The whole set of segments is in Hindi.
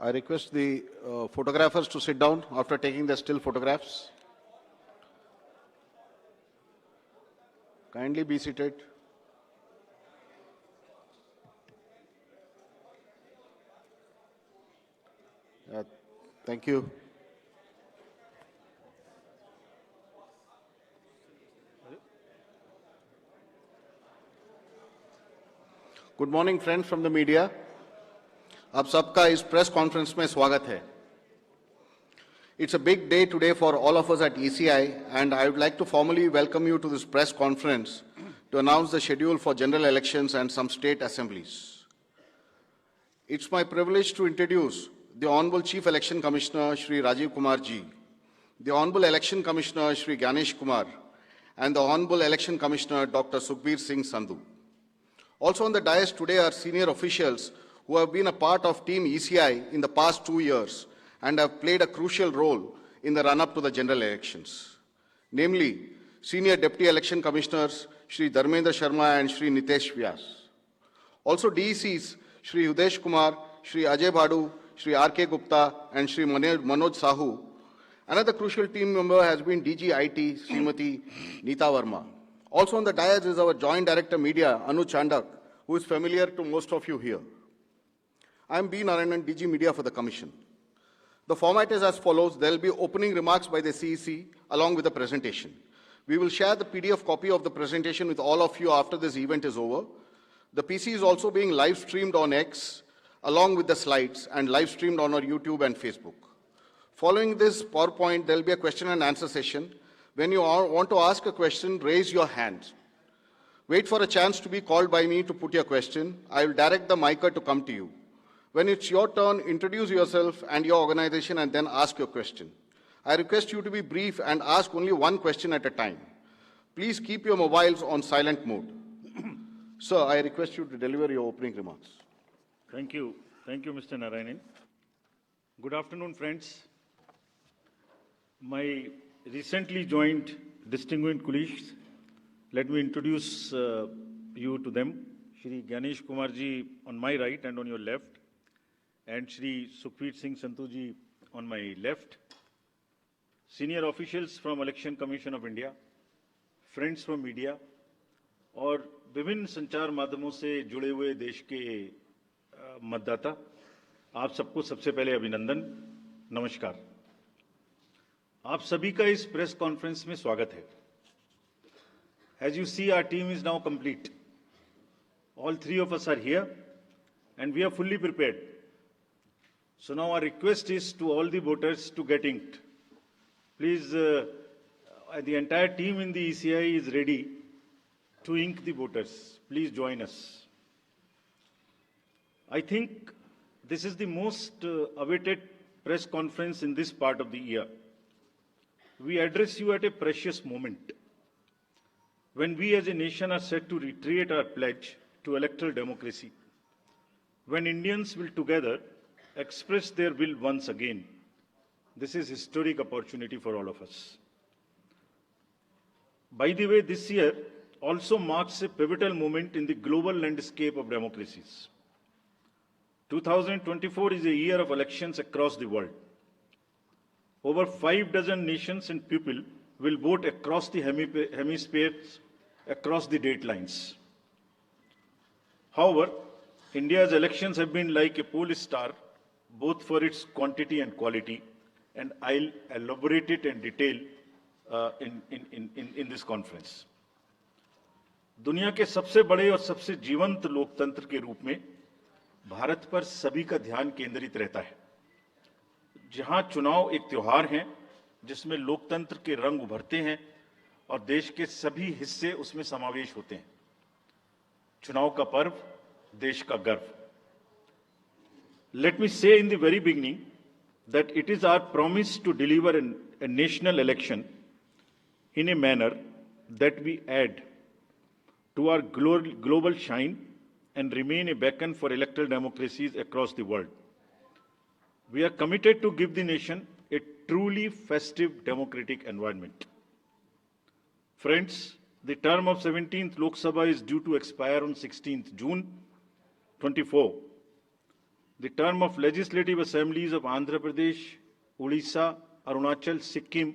I request the photographers to sit down after taking the still photographs. Kindly be seated. Thank you. Good morning, friends from the media. आप सबका इस प्रेस कॉन्फ्रेंस में स्वागत है. It's a big day today for all of us at ECI, and I would like to formally welcome you to this press conference to announce the schedule for general elections and some state assemblies. It's my privilege to introduce the Honorable Chief Election Commissioner, Shri Rajiv Kumar Ji, the Honorable Election Commissioner, Shri Ganesh Kumar, and the Honorable Election Commissioner, Dr. Sukhbir Singh Sandhu. Also on the dais today are senior officials who have been a part of Team ECI in the past 2 years and have played a crucial role in the run-up to the general elections. Namely, Senior Deputy Election Commissioners Shri Dharmendra Sharma and Shri Nitesh Vyas. Also DECs Shri Udesh Kumar, Shri Ajay Bhadu, Shri R.K. Gupta and Shri Manoj Sahu. Another crucial team member has been DG IT Srimati Neeta Verma. Also on the dais is our Joint Director Media, Anu Chandak, who is familiar to most of you here. I am B. Narayanan, DG Media for the Commission. The format is as follows. There will be opening remarks by the CEC along with the presentation. We will share the PDF copy of the presentation with all of you after this event is over. The PC is also being live streamed on X along with the slides and live streamed on our YouTube and Facebook. Following this PowerPoint, there will be a question and answer session. When you want to ask a question, raise your hand. Wait for a chance to be called by me to put your question. I will direct the micer to come to you. When it's your turn, introduce yourself and your organization and then ask your question. I request you to be brief and ask only one question at a time. Please keep your mobiles on silent mode. Sir, I request you to deliver your opening remarks. Thank you. Thank you, Mr. Narayanan. Good afternoon, friends. My recently joined distinguished colleagues, let me introduce you to them. Shri Ganesh Kumar ji on my right and on your left, and Shri Sukhbir Singh Sandhu ji on my left. Senior officials from Election Commission of India, friends from media, और विभिन्न संचार माध्यमों से जुड़े हुए देश के मतदाता, आप सबको सबसे पहले अभिनंदन, नमस्कार. आप सभी का इस प्रेस कॉन्फ्रेंस में स्वागत है. As you see, our team is now complete. All three of us are here and we are fully prepared. So now our request is to all the voters to get inked. Please, the entire team in the ECI is ready to ink the voters. Please join us. I think this is the most awaited press conference in this part of the year. We address you at a precious moment when we as a nation are set to reiterate our pledge to electoral democracy, when Indians will together express their will once again. This is a historic opportunity for all of us. By the way, this year also marks a pivotal moment in the global landscape of democracies. 2024 is a year of elections across the world. Over 6 nations and people will vote across the hemispheres, across the date lines. However, India's elections have been like a pole star, both for its quantity and quality, and I'll elaborate it in detail in this conference. दुनिया के सबसे बड़े और सबसे जीवंत लोकतंत्र के रूप में भारत पर सभी का ध्यान केंद्रित रहता है. जहां चुनाव एक त्योहार है जिसमें लोकतंत्र के रंग उभरते हैं और देश के सभी हिस्से उसमें समावेश होते हैं. चुनाव का पर्व, देश का गर्व. Let me say in the very beginning that it is our promise to deliver a national election in a manner that we add to our global shine and remain a beacon for electoral democracies across the world. We are committed to give the nation a truly festive democratic environment. Friends, the term of 17th Lok Sabha is due to expire on 16th June 24. The term of legislative assemblies of Andhra Pradesh, Odisha, Arunachal, Sikkim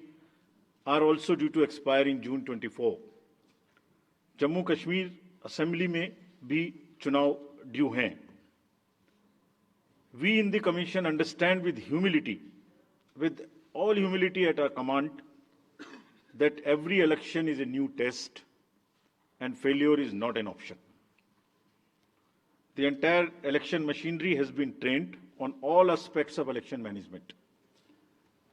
are also due to expire in June 24. Jammu Kashmir assembly में भी चुनाव ड्यू हैं. We in the Commission understand with all humility at our command, that every election is a new test and failure is not an option. The entire election machinery has been trained on all aspects of election management.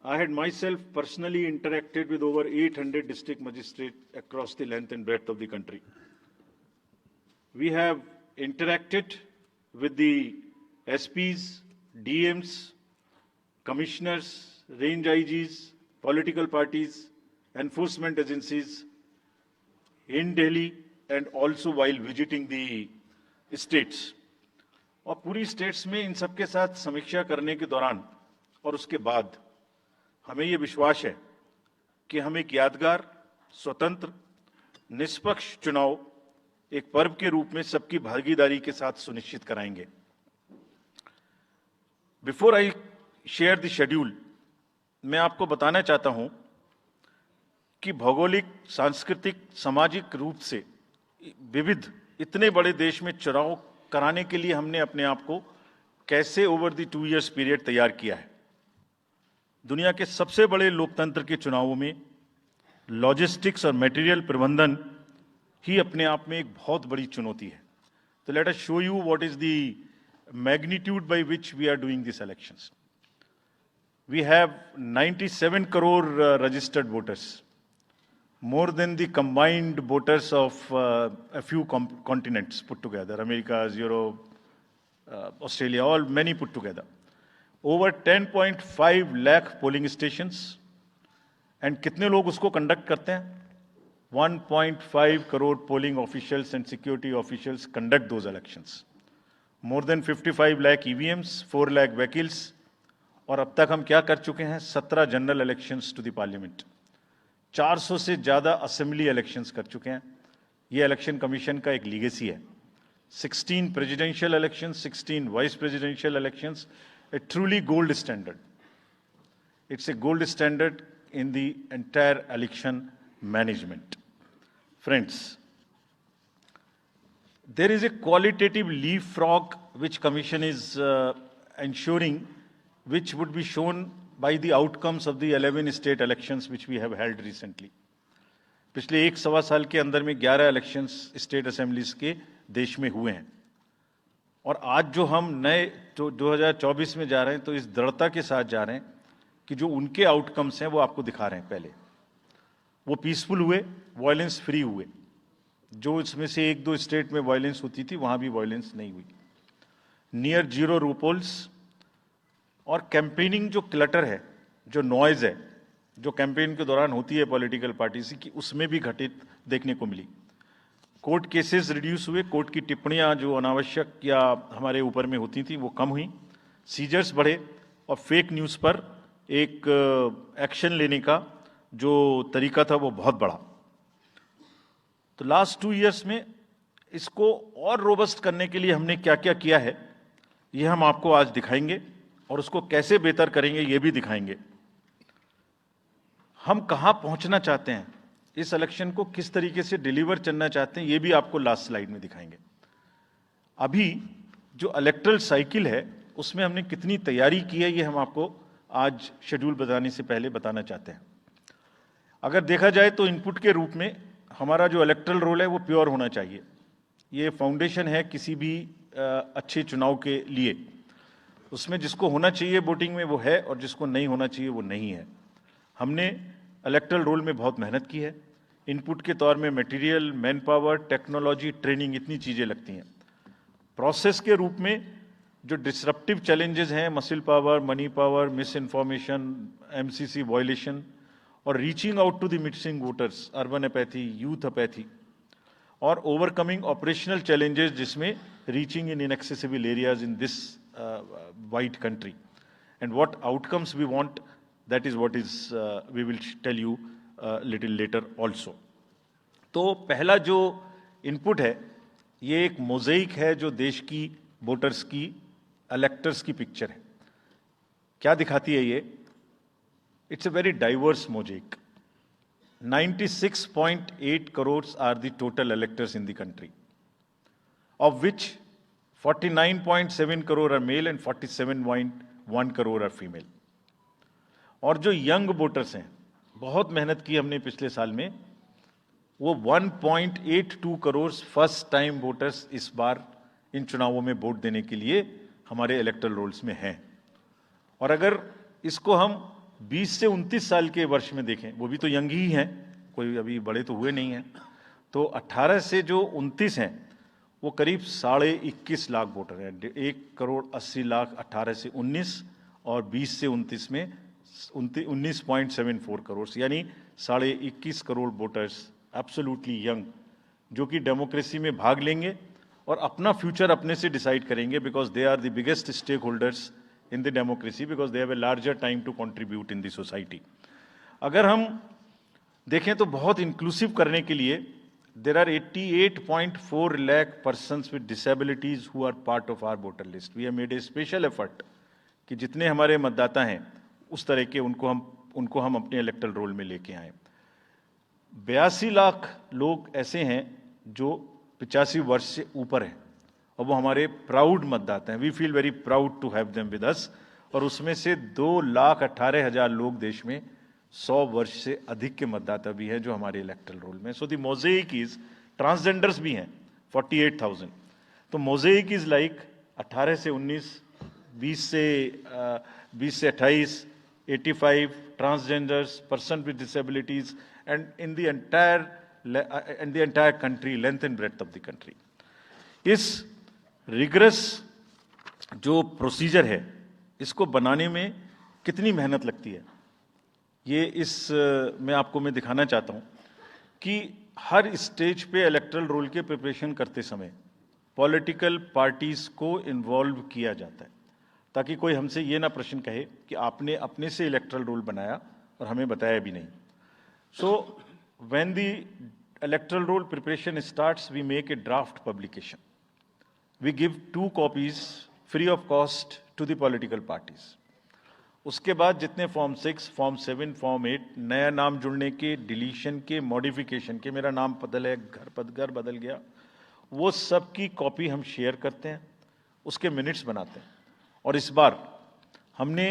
I had myself personally interacted with over 800 district magistrates across the length and breadth of the country. We have interacted with the SPs, DMs, commissioners, range IGs, political parties, enforcement agencies in Delhi and also while visiting the states. और पूरी स्टेट्स में इन सबके साथ समीक्षा करने के दौरान और उसके बाद हमें ये विश्वास है कि हम एक यादगार, स्वतंत्र, निष्पक्ष चुनाव एक पर्व के रूप में सबकी भागीदारी के साथ सुनिश्चित कराएंगे. Before I share the schedule, मैं आपको बताना चाहता हूं कि भौगोलिक, सांस्कृतिक, सामाजिक रूप से विविध इतने बड़े देश में चुनाव कराने के लिए हमने अपने आप को कैसे ओवर द 2 इयर्स पीरियड तैयार किया है. दुनिया के सबसे बड़े लोकतंत्र के चुनावों में लॉजिस्टिक्स और मटेरियल प्रबंधन ही अपने आप में एक बहुत बड़ी चुनौती है. तो let us show you what is the magnitude by which we are doing these elections. We have 97 crore registered voters, more than the combined voters of a few continents put together, America, Europe, Australia, all many put together. Over 10.5 lakh polling stations, and कितने लोग उसको conduct करते हैं? 1.5 crore polling officials and security officials conduct those elections. More than 55 lakh EVMs, 4 lakh vehicles, और अब तक हम क्या कर चुके हैं? 17 general elections to the parliament, 400 से ज्यादा असेंबली इलेक्शंस कर चुके हैं. ये इलेक्शन कमीशन का एक लीगेसी है. 16 presidential elections, 16 vice presidential elections, a truly gold standard. It's a gold standard in the entire election management. Friends, there is a qualitative leapfrog which Commission is ensuring, which would be shown by the outcomes of the 11 state elections which we have held recently. पिछले 1-1.25 साल के अंदर में 11 इलेक्शंस स्टेट असेंबलीज के देश में हुए हैं. और आज जो हम नए 2024 में जा रहे हैं, तो इस दृढ़ता के साथ जा रहे हैं कि जो उनके आउटकम्स हैं वो आपको दिखा रहे हैं. पहले वो पीसफुल हुए, वायलेंस फ्री हुए. जो इसमें से 1-2 स्टेट में वायलेंस होती थी, वहां भी वायलेंस नहीं हुई. नियर जीरो रूपोल्स, और कैंपेनिंग जो क्लटर है, जो नॉइज है, जो कैंपेन के दौरान होती है पॉलिटिकल पार्टीज की, उसमें भी घटित देखने को मिली. कोर्ट केसेस रिड्यूस हुए, कोर्ट की टिप्पणियां जो अनावश्यक या हमारे ऊपर में होती थी वो कम हुई. सीजर्स बढ़े, और फेक न्यूज़ पर एक एक्शन लेने का जो तरीका था वो बहुत बढ़ा. तो लास्ट 2 इयर्स में इसको और रोबस्ट करने के लिए हमने क्या क्या किया है, ये हम आपको आज दिखाएंगे, और उसको कैसे बेहतर करेंगे ये भी दिखाएंगे. हम कहां पहुंचना चाहते हैं, इस इलेक्शन को किस तरीके से डिलीवर करना चाहते हैं, ये भी आपको लास्ट स्लाइड में दिखाएंगे. अभी जो इलेक्टरल साइकिल है उसमें हमने कितनी तैयारी की है, ये हम आपको आज शेड्यूल बताने से पहले बताना चाहते हैं. अगर देखा जाए तो इनपुट के रूप में हमारा जो इलेक्टरल रोल है वो प्योर होना चाहिए. ये फाउंडेशन है किसी भी अच्छे चुनाव के लिए. उसमें जिसको होना चाहिए वोटिंग में वो है, और जिसको नहीं होना चाहिए वो नहीं है. हमने इलेक्टरल रोल में बहुत मेहनत की है. इनपुट के तौर में material, man power, technology, training, इतनी चीज़ें लगती हैं. प्रोसेस के रूप में जो डिसरप्टिव चैलेंजेस हैं, muscle power, money power, misinformation, MCC violation, और reaching out to the missing voters, urban apathy, youth apathy, और ओवरकमिंग ऑपरेशनल चैलेंजेस जिसमें reaching in inaccessible areas in this wide country. And what outcomes we want, that is what is we will tell you little later also. तो पहला जो इनपुट है ये एक मोज़ेक है जो देश की वोटर्स की इलेक्टर्स की पिक्चर है। क्या दिखाती है ये? It's a very diverse mosaic. 96.8 crores are the total electors in the country, of which 49.7 crore are male and 47.1 crore are female. और जो यंग वोटर्स हैं, बहुत मेहनत की हमने पिछले साल में, वो 1.82 करोड़ फर्स्ट टाइम वोटर्स इस बार इन चुनावों में वोट देने के लिए हमारे इलेक्टरल रोल्स में हैं। और अगर इसको हम 20 से 29 साल के वर्ष में देखें, वो भी तो यंग ही हैं, कोई अभी बड़े तो हुए नहीं हैं, तो 18 से जो 29 हैं वो करीब 21.5 लाख वोटर हैं। 1.80 करोड़ 18 से 19 और 20 से 29 में 19.74 करोड़, यानी 21.5 करोड़ वोटर्स एब्सोल्युटली यंग, जो कि डेमोक्रेसी में भाग लेंगे और अपना फ्यूचर अपने से डिसाइड करेंगे, because they are the biggest stake holders in the democracy, because they have a larger time to contribute in the society. अगर हम देखें तो बहुत इंक्लूसिव करने के लिए there are 88.4 lakh persons with disabilities who are part of our voter list. We have made a special effort कि जितने हमारे मतदाता हैं उस तरह के उनको हम अपने इलेक्टरल रोल में लेके आए। 82 लाख लोग ऐसे हैं जो 85 वर्ष से ऊपर हैं और वो हमारे प्राउड मतदाता हैं। We feel very proud to have them with us. और उसमें से 2,18,000 लोग देश में 100 वर्ष से अधिक के मतदाता भी हैं जो हमारे इलेक्टरल रोल में। So the mosaic is, transgenders भी हैं 48,000। तो मोज़ेक इज लाइक 18 से 19, 20 से 28, 85 transgenders, person with disabilities, and in the entire country, length and breadth of the country. इस रिगरस जो प्रोसीजर है, इसको बनाने में कितनी मेहनत लगती है, ये मैं दिखाना चाहता हूँ कि हर स्टेज पे इलेक्टरल रोल के प्रिपरेशन करते समय पॉलिटिकल पार्टीज को इन्वॉल्व किया जाता है, ताकि कोई हमसे ये ना प्रश्न कहे कि आपने अपने से इलेक्टरल रोल बनाया और हमें बताया भी नहीं। So when the electoral roll preparation starts, we make a draft publication. We give 2 copies free of cost to the political parties. उसके बाद जितने फॉर्म 6, फॉर्म 7, फॉर्म 8, नया नाम जुड़ने के, डिलीशन के, मॉडिफिकेशन के, मेरा नाम बदल है, घर बदल गया, वो सब की कॉपी हम शेयर करते हैं, उसके मिनट्स बनाते हैं। और इस बार हमने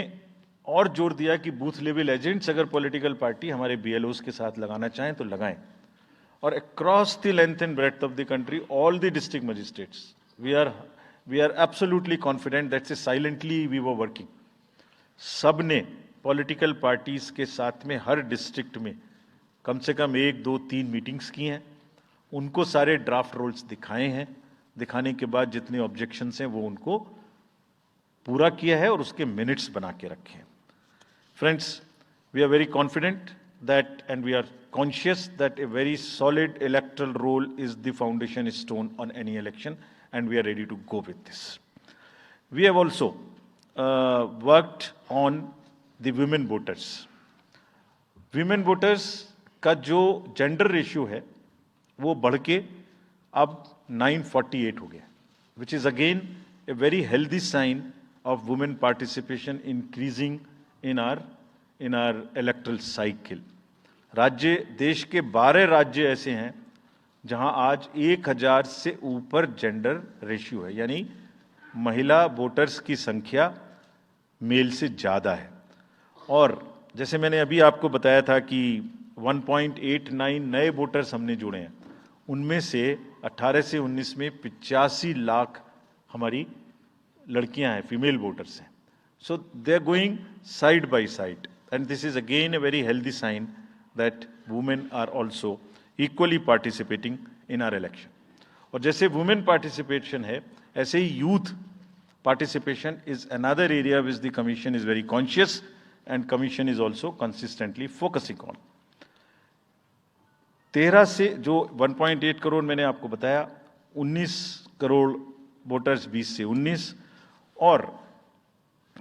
और जोर दिया कि बूथ लेवल एजेंट्स अगर पॉलिटिकल पार्टी हमारे BLOs के साथ लगाना चाहें तो लगाएं। और across the length and breadth of the country, all the district magistrates, we are absolutely confident that silently we were working. सबने पॉलिटिकल पार्टीज के साथ में हर डिस्ट्रिक्ट में कम से कम 1, 2, 3 मीटिंग्स की हैं, उनको सारे ड्राफ्ट रोल्स दिखाए हैं, दिखाने के बाद जितने ऑब्जेक्शंस हैं वो उनको पूरा किया है और उसके मिनट्स बना के रखे हैं। Friends, we are very confident that, and we are conscious that a very solid electoral roll is the foundation stone on any election, and we are ready to go with this. We have also worked on the women voters. Women voters का जो gender ratio है वो बढ़ के अब 948 हो गया, which is again a very healthy sign of women participation increasing in our electoral cycle. देश के 12 राज्य ऐसे हैं जहां आज 1000 से ऊपर जेंडर रेशियो है, यानी महिला वोटर्स की संख्या मेल से ज्यादा है। और जैसे मैंने अभी आपको बताया था कि 1.89 नए वोटर्स हमने जोड़े हैं, उनमें से 18 से 19 में 85 लाख हमारी लड़कियां हैं, फीमेल वोटर्स हैं। So they are going side by side, and this is again a very healthy sign that women are also equally participating in our election. और जैसे women participation है, ऐसे ही youth participation is another area which the commission is very conscious and commission is also consistently focusing on. 13 से जो 1.8 करोड़ मैंने आपको बताया, 19 करोड़ वोटर्स 20 से 19, और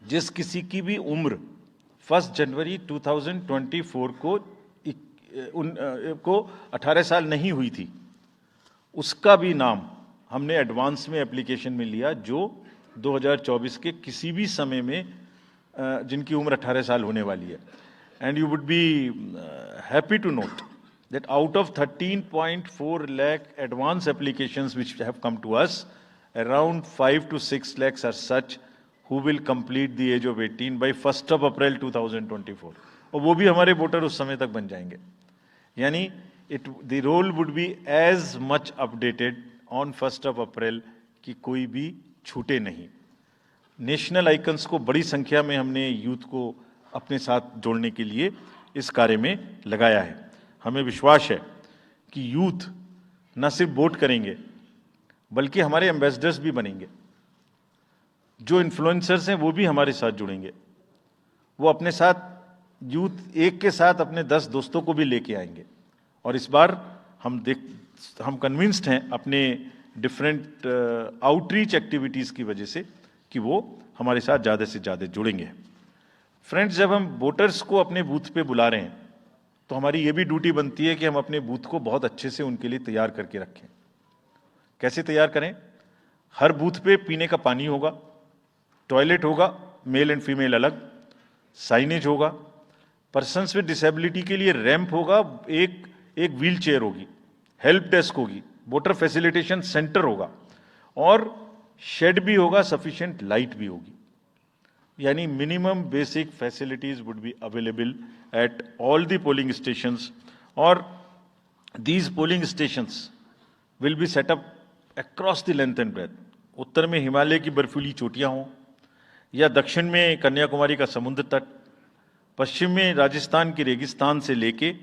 जिस किसी की भी उम्र 1 जनवरी 2024 को 18 साल नहीं हुई थी, उसका भी नाम हमने एडवांस में एप्लीकेशन में लिया, जो 2024 के किसी भी समय में जिनकी उम्र 18 साल होने वाली है. And you would be happy to note that out of 13.4 lakh advance applications which have come to us, around 5 to 6 lakhs are such who will complete the age of 18 by 1st of April 2024. और वो भी हमारे वोटर उस समय तक बन जाएंगे. यानी the roll would be as much updated on 1st of April कि कोई भी छूटे नहीं. नेशनल आइकन्स को बड़ी संख्या में हमने यूथ को अपने साथ जोड़ने के लिए इस कार्य में लगाया है. हमें विश्वास है कि यूथ न सिर्फ वोट करेंगे बल्कि हमारे एम्बेसडर्स भी बनेंगे. जो इन्फ्लुएंसर्स हैं वो भी हमारे साथ जुड़ेंगे. वो अपने साथ यूथ एक के साथ अपने 10 दोस्तों को भी लेके आएंगे. और इस बार हम कन्विंस्ड हैं अपने डिफरेंट आउटरीच एक्टिविटीज़ की वजह से कि वो हमारे साथ ज़्यादा से ज़्यादा जुड़ेंगे. फ्रेंड्स, जब हम वोटर्स को अपने बूथ पे बुला रहे हैं तो हमारी ये भी ड्यूटी बनती है कि हम अपने बूथ को बहुत अच्छे से उनके लिए तैयार करके रखें. कैसे तैयार करें? हर बूथ पे पीने का पानी होगा, टॉयलेट होगा, मेल एंड फीमेल अलग, साइनेज होगा, पर्सन्स विद डिसेबिलिटी के लिए रैंप होगा, एक व्हील चेयर होगी, हेल्प डेस्क होगी, वोटर फैसिलिटेशन सेंटर होगा और शेड भी होगा, सफिशिएंट लाइट भी होगी. यानी minimum basic facilities would be available at all the polling stations. और these polling stations will be setup across the length and breadth. उत्तर में हिमालय की बर्फीली चोटियां हों या दक्षिण में कन्याकुमारी का समुद्र तट, पश्चिम में राजस्थान के रेगिस्तान से लेके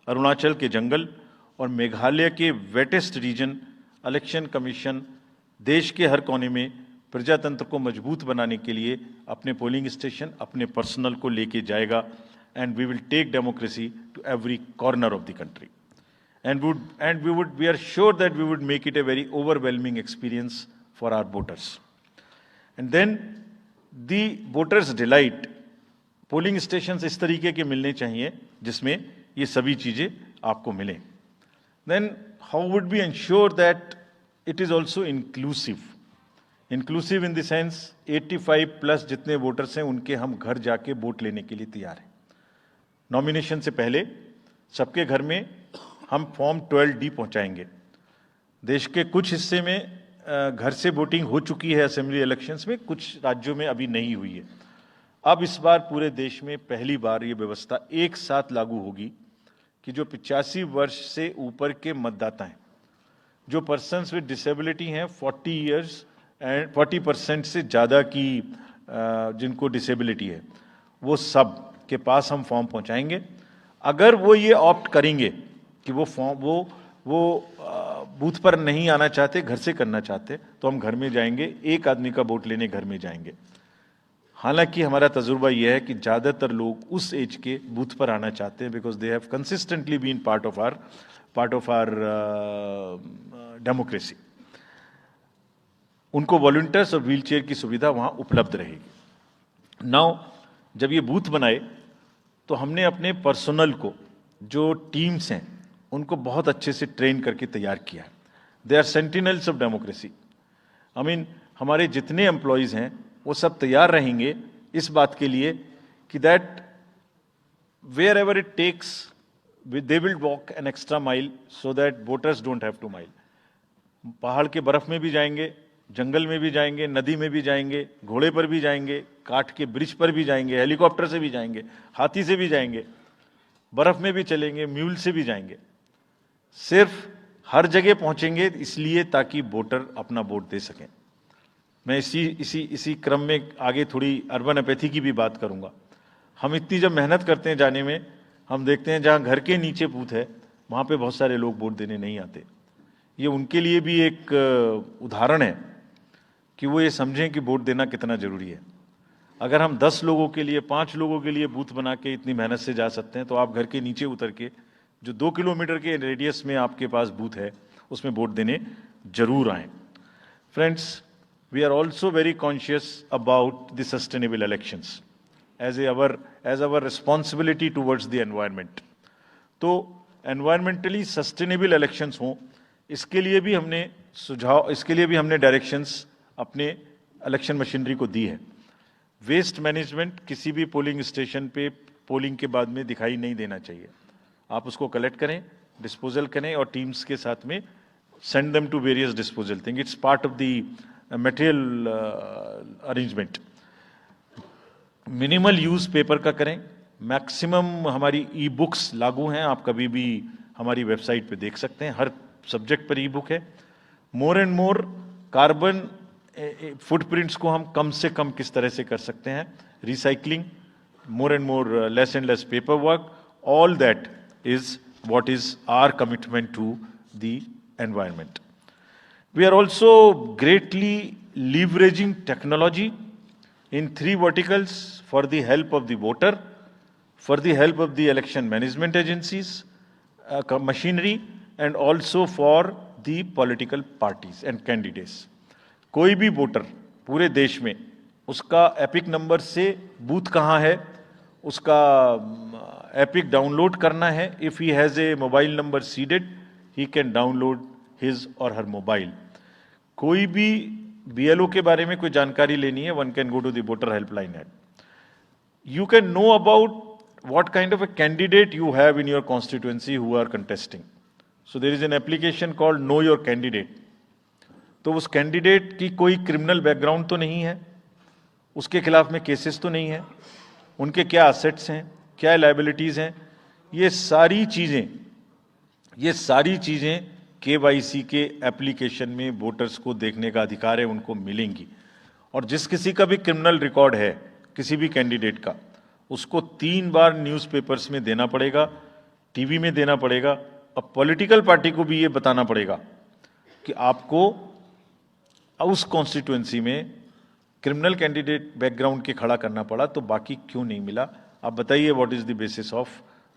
अरुणाचल के जंगल और मेघालय के वेटेस्ट रीजन. इलेक्शन कमीशन देश के हर कोने में प्रजातंत्र को मजबूत बनाने के लिए अपने पोलिंग स्टेशन, अपने पर्सनल को लेके जाएगा. And we will take democracy to every corner of the country. We are sure that we would make it a very overwhelming experience for our voters. And then the voters delight. Polling stations इस तरीके के मिलने चाहिए जिसमें ये सभी चीजें आपको मिलें. Then how would we ensure that it is also inclusive? Inclusive in the sense 85 plus जितने वोटर्स हैं उनके हम घर जाके वोट लेने के लिए तैयार हैं. नॉमिनेशन से पहले सबके घर में हम फॉर्म 12D पहुंचाएंगे. देश के कुछ हिस्से में घर से वोटिंग हो चुकी है असेंबली इलेक्शंस में, कुछ राज्यों में अभी नहीं हुई है. अब इस बार पूरे देश में पहली बार ये व्यवस्था एक साथ लागू होगी कि जो 85 वर्ष से ऊपर के मतदाता हैं, जो पर्सन्स विद डिसेबिलिटी हैं, 40 इयर्स एंड 40% से ज़्यादा की जिनको डिसेबिलिटी है, वो सब के पास हम फॉर्म पहुंचाएंगे. अगर वो ये ऑप्ट करेंगे कि वो बूथ पर नहीं आना चाहते, घर से करना चाहते, तो हम घर में जाएंगे, एक आदमी का वोट लेने घर में जाएंगे. हालांकि हमारा तजुर्बा यह है कि ज़्यादातर लोग उस एज के बूथ पर आना चाहते हैं because they have consistently been part of our democracy. उनको वॉलंटियर्स और व्हीलचेयर की सुविधा वहाँ उपलब्ध रहेगी. नाउ जब ये बूथ बनाए तो हमने अपने पर्सनल को, जो टीम्स हैं, उनको बहुत अच्छे से ट्रेन करके तैयार किया है. They are sentinels of democracy. I mean हमारे जितने एम्प्लॉयज़ हैं वो सब तैयार रहेंगे इस बात के लिए कि that wherever it takes they will walk an extra mile so that voters don't have to mile. पहाड़ के बर्फ में भी जाएंगे, जंगल में भी जाएंगे, नदी में भी जाएंगे, घोड़े पर भी जाएंगे, काठ के ब्रिज पर भी जाएंगे, हेलीकॉप्टर से भी जाएंगे, हाथी से भी जाएंगे, बर्फ में भी चलेंगे, म्यूल से भी जाएंगे. सिर्फ हर जगह पहुंचेंगे इसलिए ताकि वोटर अपना वोट दे सकें. मैं इसी क्रम में आगे थोड़ी अर्बन एपैथी की भी बात करूंगा. हम इतनी जब मेहनत करते हैं जाने में, हम देखते हैं जहां घर के नीचे बूथ है वहां पे बहुत सारे लोग वोट देने नहीं आते. ये उनके लिए भी एक उदाहरण है कि वो ये समझें कि वोट देना कितना जरूरी है. अगर हम 10 लोगों के लिए, 5 लोगों के लिए बूथ बना के इतनी मेहनत से जा सकते हैं, तो आप घर के नीचे उतर के जो 2 किलोमीटर के रेडियस में आपके पास बूथ है उसमें वोट देने जरूर आएँ. Friends, we are also very conscious about the sustainable elections as our responsibility towards the environment. तो environmentally sustainable elections हों, इसके लिए भी हमने डायरेक्शंस अपने इलेक्शन मशीनरी को दी है। वेस्ट मैनेजमेंट किसी भी पोलिंग स्टेशन पे पोलिंग के बाद में दिखाई नहीं देना चाहिए। आप उसको कलेक्ट करें, डिस्पोजल करें और टीम्स के साथ में send them to various disposal thing. It's part of the material arrangement. Minimal use paper का करें। मैक्सिमम हमारी ई बुक्स लागू हैं, आप कभी भी हमारी वेबसाइट पे देख सकते हैं, हर सब्जेक्ट पर ई बुक है। More and more carbon footprints को हम कम से कम किस तरह से कर सकते हैं, recycling, more and more less and less paperwork, all that is what is our commitment to the environment. We are also greatly leveraging technology in 3 verticals for the help of the voter, for the help of the election management agencies, machinery, and also for the political parties and candidates. कोई भी वोटर पूरे देश में उसका एपिक नंबर से बूथ कहाँ है, उसका एपिक डाउनलोड करना है। If he has a mobile number seeded, he can download his और हर मोबाइल। कोई भी बीएलओ के बारे में कोई जानकारी लेनी है, one can go to the voter helpline app. You can know about what kind of a candidate you have in your constituency who are contesting. So there is an application called Know Your Candidate. तो उस कैंडिडेट की कोई क्रिमिनल बैकग्राउंड तो नहीं है, उसके खिलाफ में केसेस तो नहीं है, उनके क्या असेट्स हैं, क्या लायबिलिटीज हैं, ये सारी चीजें केवाईसी के एप्लीकेशन में वोटर्स को देखने का अधिकार है, उनको मिलेंगी। और जिस किसी का भी क्रिमिनल रिकॉर्ड है किसी भी कैंडिडेट का, उसको 3 बार न्यूज़पेपर्स में देना पड़ेगा, टीवी में देना पड़ेगा, और पॉलिटिकल पार्टी को भी ये बताना पड़ेगा कि आपको उस कॉन्स्टिट्यूएंसी में क्रिमिनल कैंडिडेट बैकग्राउंड के खड़ा करना पड़ा, तो बाकी क्यों नहीं मिला। आप बताइए, what is the basis of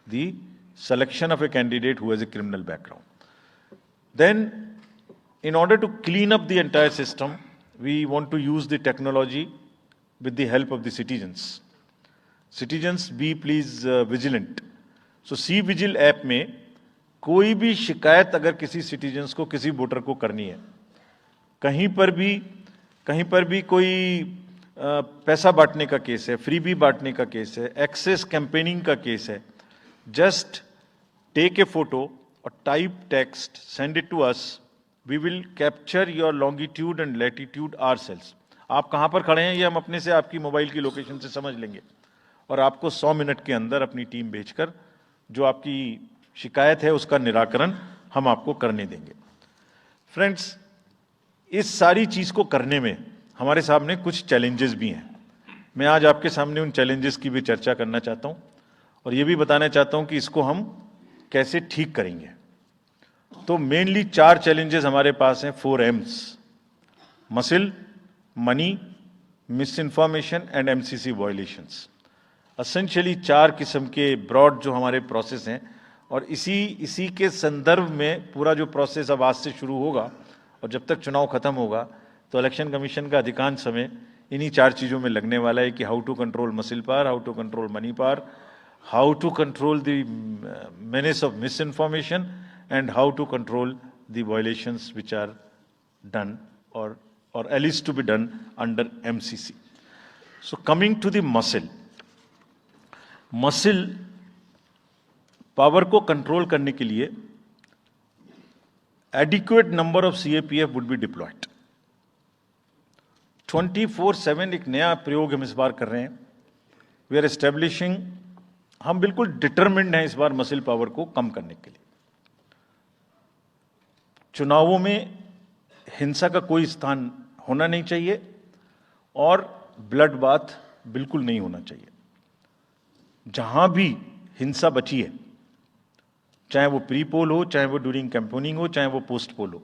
the selection of a candidate who has a criminal background. Then in order to clean up the entire system, we want to use the technology with the help of the citizens. Citizens, be please vigilant. So C-Vigil app में कोई भी शिकायत अगर किसी सिटीजन्स को, किसी वोटर को करनी है, कहीं पर भी कोई पैसा बांटने का केस है, फ्रीबी बांटने का केस है, एक्सेस कैंपेनिंग का केस है, जस्ट टेक ए फोटो और type text, send it to us, we will capture your longitude and latitude ourselves. आप कहाँ पर खड़े हैं ये हम अपने से आपकी मोबाइल की लोकेशन से समझ लेंगे, और आपको 100 मिनट के अंदर अपनी टीम भेजकर जो आपकी शिकायत है उसका निराकरण हम आपको करने देंगे। फ्रेंड्स, इस सारी चीज को करने में हमारे सामने कुछ चैलेंजेस भी हैं। मैं आज आपके सामने उन चैलेंजेस की भी चर्चा करना चाहता हूं और ये भी बताना चाहता हूं कि इसको हम कैसे ठीक करेंगे। तो मेनली 4 चैलेंजेस हमारे पास हैं, 4 M's: muscle, money, miss information and MCC violations. Essentially 4 किस्म के ब्रॉड जो हमारे प्रोसेस हैं, और इसी के संदर्भ में पूरा जो प्रोसेस अब आज से शुरू होगा और जब तक चुनाव खत्म होगा, तो इलेक्शन कमीशन का अधिकांश समय इन्हीं 4 चीज़ों में लगने वाला है कि how to control muscle power, how to control money power, how to control the menace of misinformation, and how to control the violations which are done or at least to be done under MCC. So coming to the muscle power को control करने के लिए adequate number of CAPF would be deployed. 24/7 एक नया प्रयोग हम इस बार कर रहे हैं। We are establishing, हम बिल्कुल डिटरमिन्ड हैं इस बार मसिल पावर को कम करने के लिए। चुनावों में हिंसा का कोई स्थान होना नहीं चाहिए और ब्लड बाथ बिल्कुल नहीं होना चाहिए। जहां भी हिंसा बची है, चाहे वो प्री पोल हो, चाहे वो ड्यूरिंग कैंपेनिंग हो, चाहे वो पोस्ट पोल हो,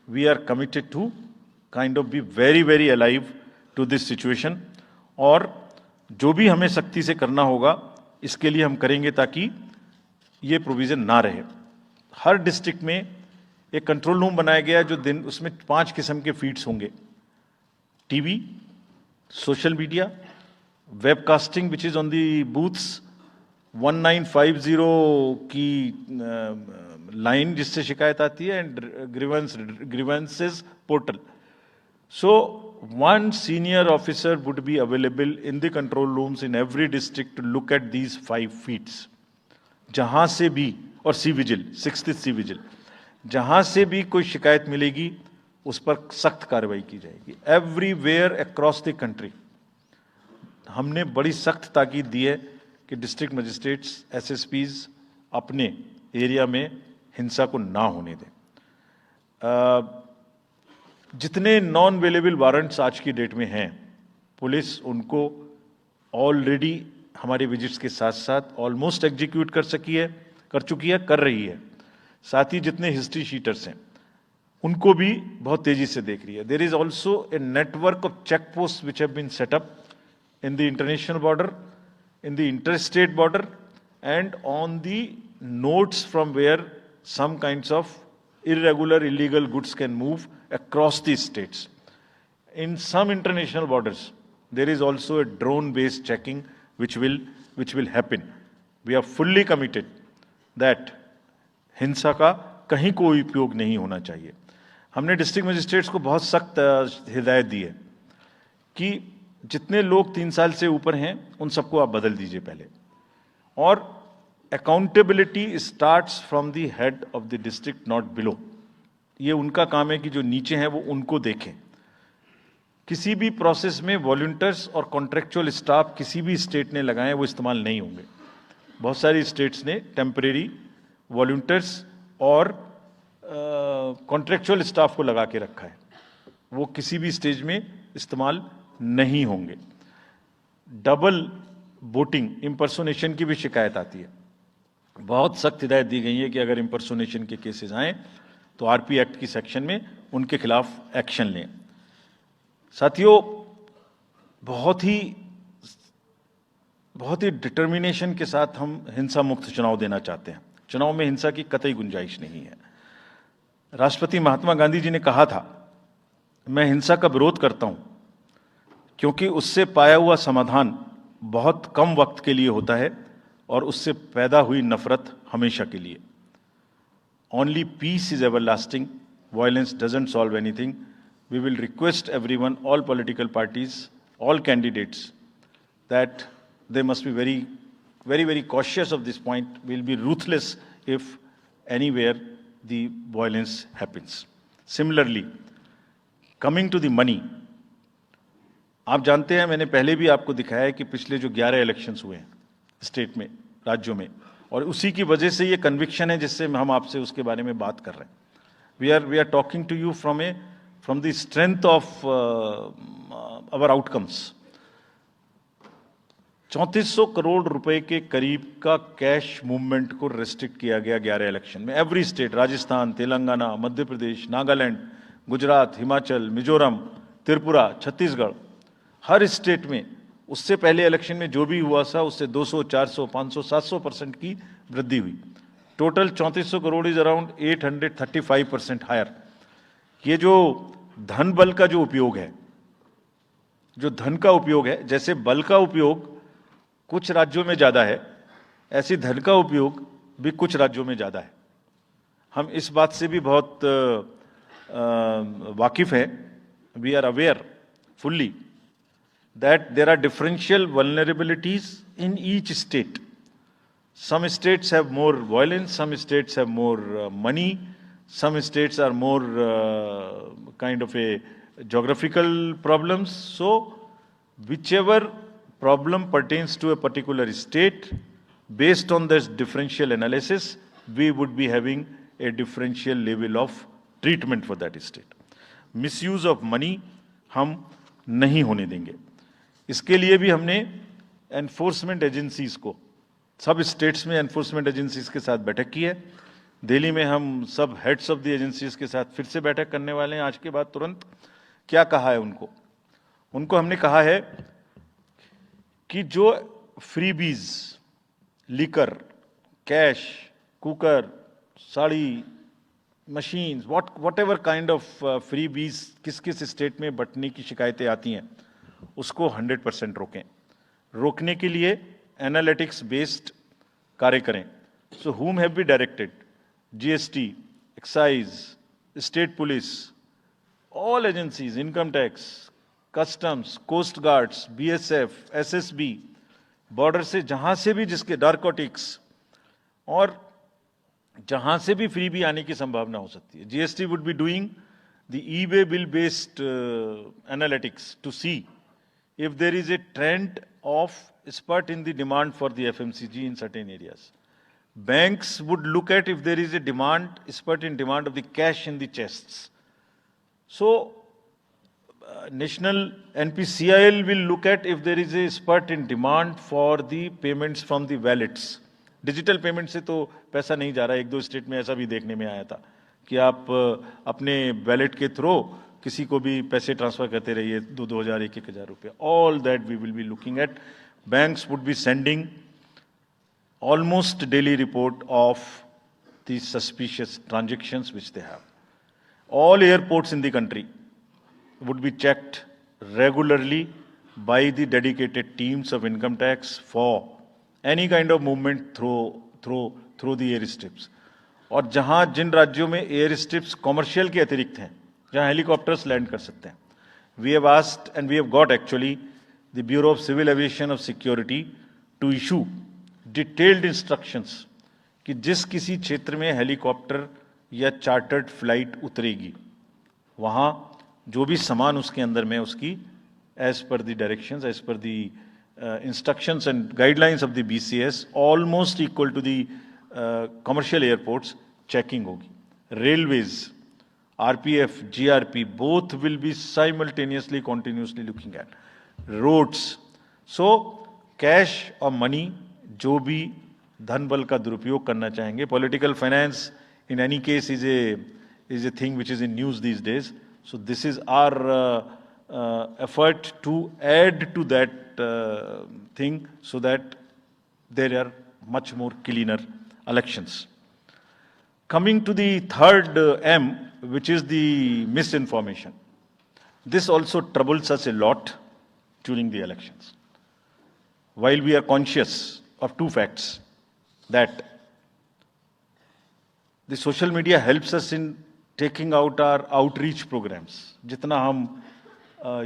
we are committed to kind of be very very alive to this situation. और जो भी हमें सख्ती से करना होगा इसके लिए हम करेंगे ताकि ये प्रोविजन ना रहे। हर डिस्ट्रिक्ट में एक कंट्रोल रूम बनाया गया है जो दिन उसमें 5 किस्म के फीड्स होंगे: TV, social media, webcasting which is on the booths, 1950 की लाइन जिससे शिकायत आती है, and grievances portal. So one senior officer would be available in the control rooms in every district to look at these 5 feats. जहां से भी, और C vigil, 6th C vigil, जहां से भी कोई शिकायत मिलेगी उस पर सख्त कार्रवाई की जाएगी. एवरीवेयर अक्रॉस द कंट्री हमने बड़ी सख्त ताकीद दी है कि डिस्ट्रिक्ट मजिस्ट्रेट्स, एसएसपीज अपने एरिया में हिंसा को ना होने दें. जितने नॉन अवेलेबल वारंट्स आज की डेट में हैं, पुलिस उनको ऑलरेडी हमारे विजिट्स के साथ साथ ऑलमोस्ट एग्जीक्यूट कर चुकी है, कर रही है. साथ ही जितने हिस्ट्री शीटर्स हैं उनको भी बहुत तेजी से देख रही है. There is also a network of check post which have been set up in the international border, in the interstate border, and on the nodes from where some kinds of irregular, illegal goods can move across the states. In some international borders, there is also a drone-based checking which will happen. We are fully committed that हिंसा का कहीं कोई उपयोग नहीं होना चाहिए. हमने डिस्ट्रिक्ट मजिस्ट्रेट्स को बहुत सख्त हिदायत दी है कि जितने लोग 3 साल से ऊपर हैं उन सबको आप बदल दीजिए पहले. और accountability starts from the head of the district, not below. ये उनका काम है कि जो नीचे हैं वो उनको देखें. किसी भी प्रोसेस में वॉलंटियर्स और कॉन्ट्रेक्चुअल स्टाफ किसी भी स्टेट ने लगाए वो इस्तेमाल नहीं होंगे. बहुत सारी स्टेट्स ने टेम्परेरी वॉलंटियर्स और कॉन्ट्रेक्चुअल स्टाफ को लगा के रखा है. वो किसी भी स्टेज में इस्तेमाल नहीं होंगे. डबल वोटिंग, इंपर्सोनेशन की भी शिकायत आती है. बहुत सख्त हिदायत दी गई है कि अगर इंपर्सोनेशन के केसेस आए तो आरपी एक्ट की सेक्शन में उनके खिलाफ एक्शन लें. साथियों, बहुत ही डिटर्मिनेशन के साथ हम हिंसा मुक्त चुनाव देना चाहते हैं. चुनाव में हिंसा की कतई गुंजाइश नहीं है. राष्ट्रपति महात्मा गांधी जी ने कहा था, मैं हिंसा का विरोध करता हूं क्योंकि उससे पाया हुआ समाधान बहुत कम वक्त के लिए होता है और उससे पैदा हुई नफरत हमेशा के लिए. Only peace is everlasting, violence doesn't solve anything. We will request everyone, all political parties, all candidates, that they must be very cautious of this point. We'll be ruthless if anywhere the violence happens. Similarly, coming to the money, आप जानते हैं, मैंने पहले भी आपको दिखाया है कि पिछले जो 11 इलेक्शंस हुए हैं स्टेट में, राज्यों में, और उसी की वजह से ये कन्विक्शन है जिससे हम आपसे उसके बारे में बात कर रहे हैं. We are talking to you from the strength of our outcomes. 3400 crore रुपए के करीब का कैश मूवमेंट को रेस्ट्रिक्ट किया गया 11 इलेक्शन में. एवरी स्टेट, राजस्थान, तेलंगाना, मध्य प्रदेश, नागालैंड, गुजरात, हिमाचल, मिजोरम, त्रिपुरा, छत्तीसगढ़, हर स्टेट में उससे पहले इलेक्शन में जो भी हुआ था उससे 200, 400, 500, 700% की वृद्धि हुई. Total 3400 crore is around 835% higher. ये जो धन बल का जो उपयोग है, जो धन का उपयोग है, जैसे बल का उपयोग कुछ राज्यों में ज्यादा है, ऐसी धन का उपयोग भी कुछ राज्यों में ज्यादा है. हम इस बात से भी बहुत वाकिफ हैं. We are aware fully that there are differential vulnerabilities in each state. Some states have more violence, some states have more money, some states are more kind of a geographical problems. So whichever problem pertains to a particular state, based on this differential analysis, we would be having a differential level of treatment for that state. Misuse of money हम नहीं होने देंगे. इसके लिए भी हमने एनफोर्समेंट एजेंसीज को, सब स्टेट्स में एनफोर्समेंट एजेंसीज के साथ बैठक की है. दिल्ली में हम सब हेड्स ऑफ द एजेंसीज के साथ फिर से बैठक करने वाले हैं आज के बाद तुरंत. क्या कहा है उनको हमने कहा है कि जो freebies, liquor, cash, cooker, sari, machines, what ever kind of freebies किस किस स्टेट में बंटने की शिकायतें आती हैं, उसको 100% रोकें. रोकने के लिए एनालिटिक्स बेस्ड कार्य करें. सो whom have we directed? GST, excise, state police, all agencies, income tax, customs, coast guards, BSF, SSB, border से जहां से भी जिसके नारकोटिक्स और जहां से भी फ्री भी आने की संभावना हो सकती है. GST would be doing the e way bill based analytics to see if there is a trend of spurt in the demand for the FMCG in certain areas. Banks would look at if there is a demand, spurt in demand of the cash in the chests. So, National NPCIL will look at if there is a spurt in demand for the payments from the wallets. Digital payment से तो पैसा नहीं जा रहा है. एक दो स्टेट में ऐसा भी देखने में आया था कि आप अपने वैलेट के थ्रू किसी को भी पैसे ट्रांसफर करते रहिए, 2,000 1,000 रुपये. All that we will be looking at. Banks would be sending almost daily report of the suspicious transactions which they have. All airports in the country would be checked regularly by the dedicated teams of income tax for any kind of movement through the airstrips. और जहां जिन राज्यों में एयर स्ट्रिप्स कॉमर्शियल के अतिरिक्त हैं, जहां हेलीकॉप्टर्स लैंड कर सकते हैं, we have asked and we have got actually the bureau of civil aviation of security to issue detailed instructions कि जिस किसी क्षेत्र में हेलीकॉप्टर या चार्टर्ड फ्लाइट उतरेगी, वहां जो भी सामान उसके अंदर में उसकी एज पर द डायरेक्शंस, एज पर the instructions and guidelines of the BCS, almost equal to the commercial airports, checking होगी. Railways, RPF, GRP, both will be simultaneously continuously looking at roads. So cash और मनी, जो भी धन बल का दुरुपयोग करना चाहेंगे, political finance in any case is a thing which is in news these days. So this is our effort to add to that thing so that there are much more cleaner elections. Coming to the third M, which is the misinformation. This also troubles us a lot during the elections. While we are conscious of two facts, that the social media helps us in taking out our outreach programs. जितना हम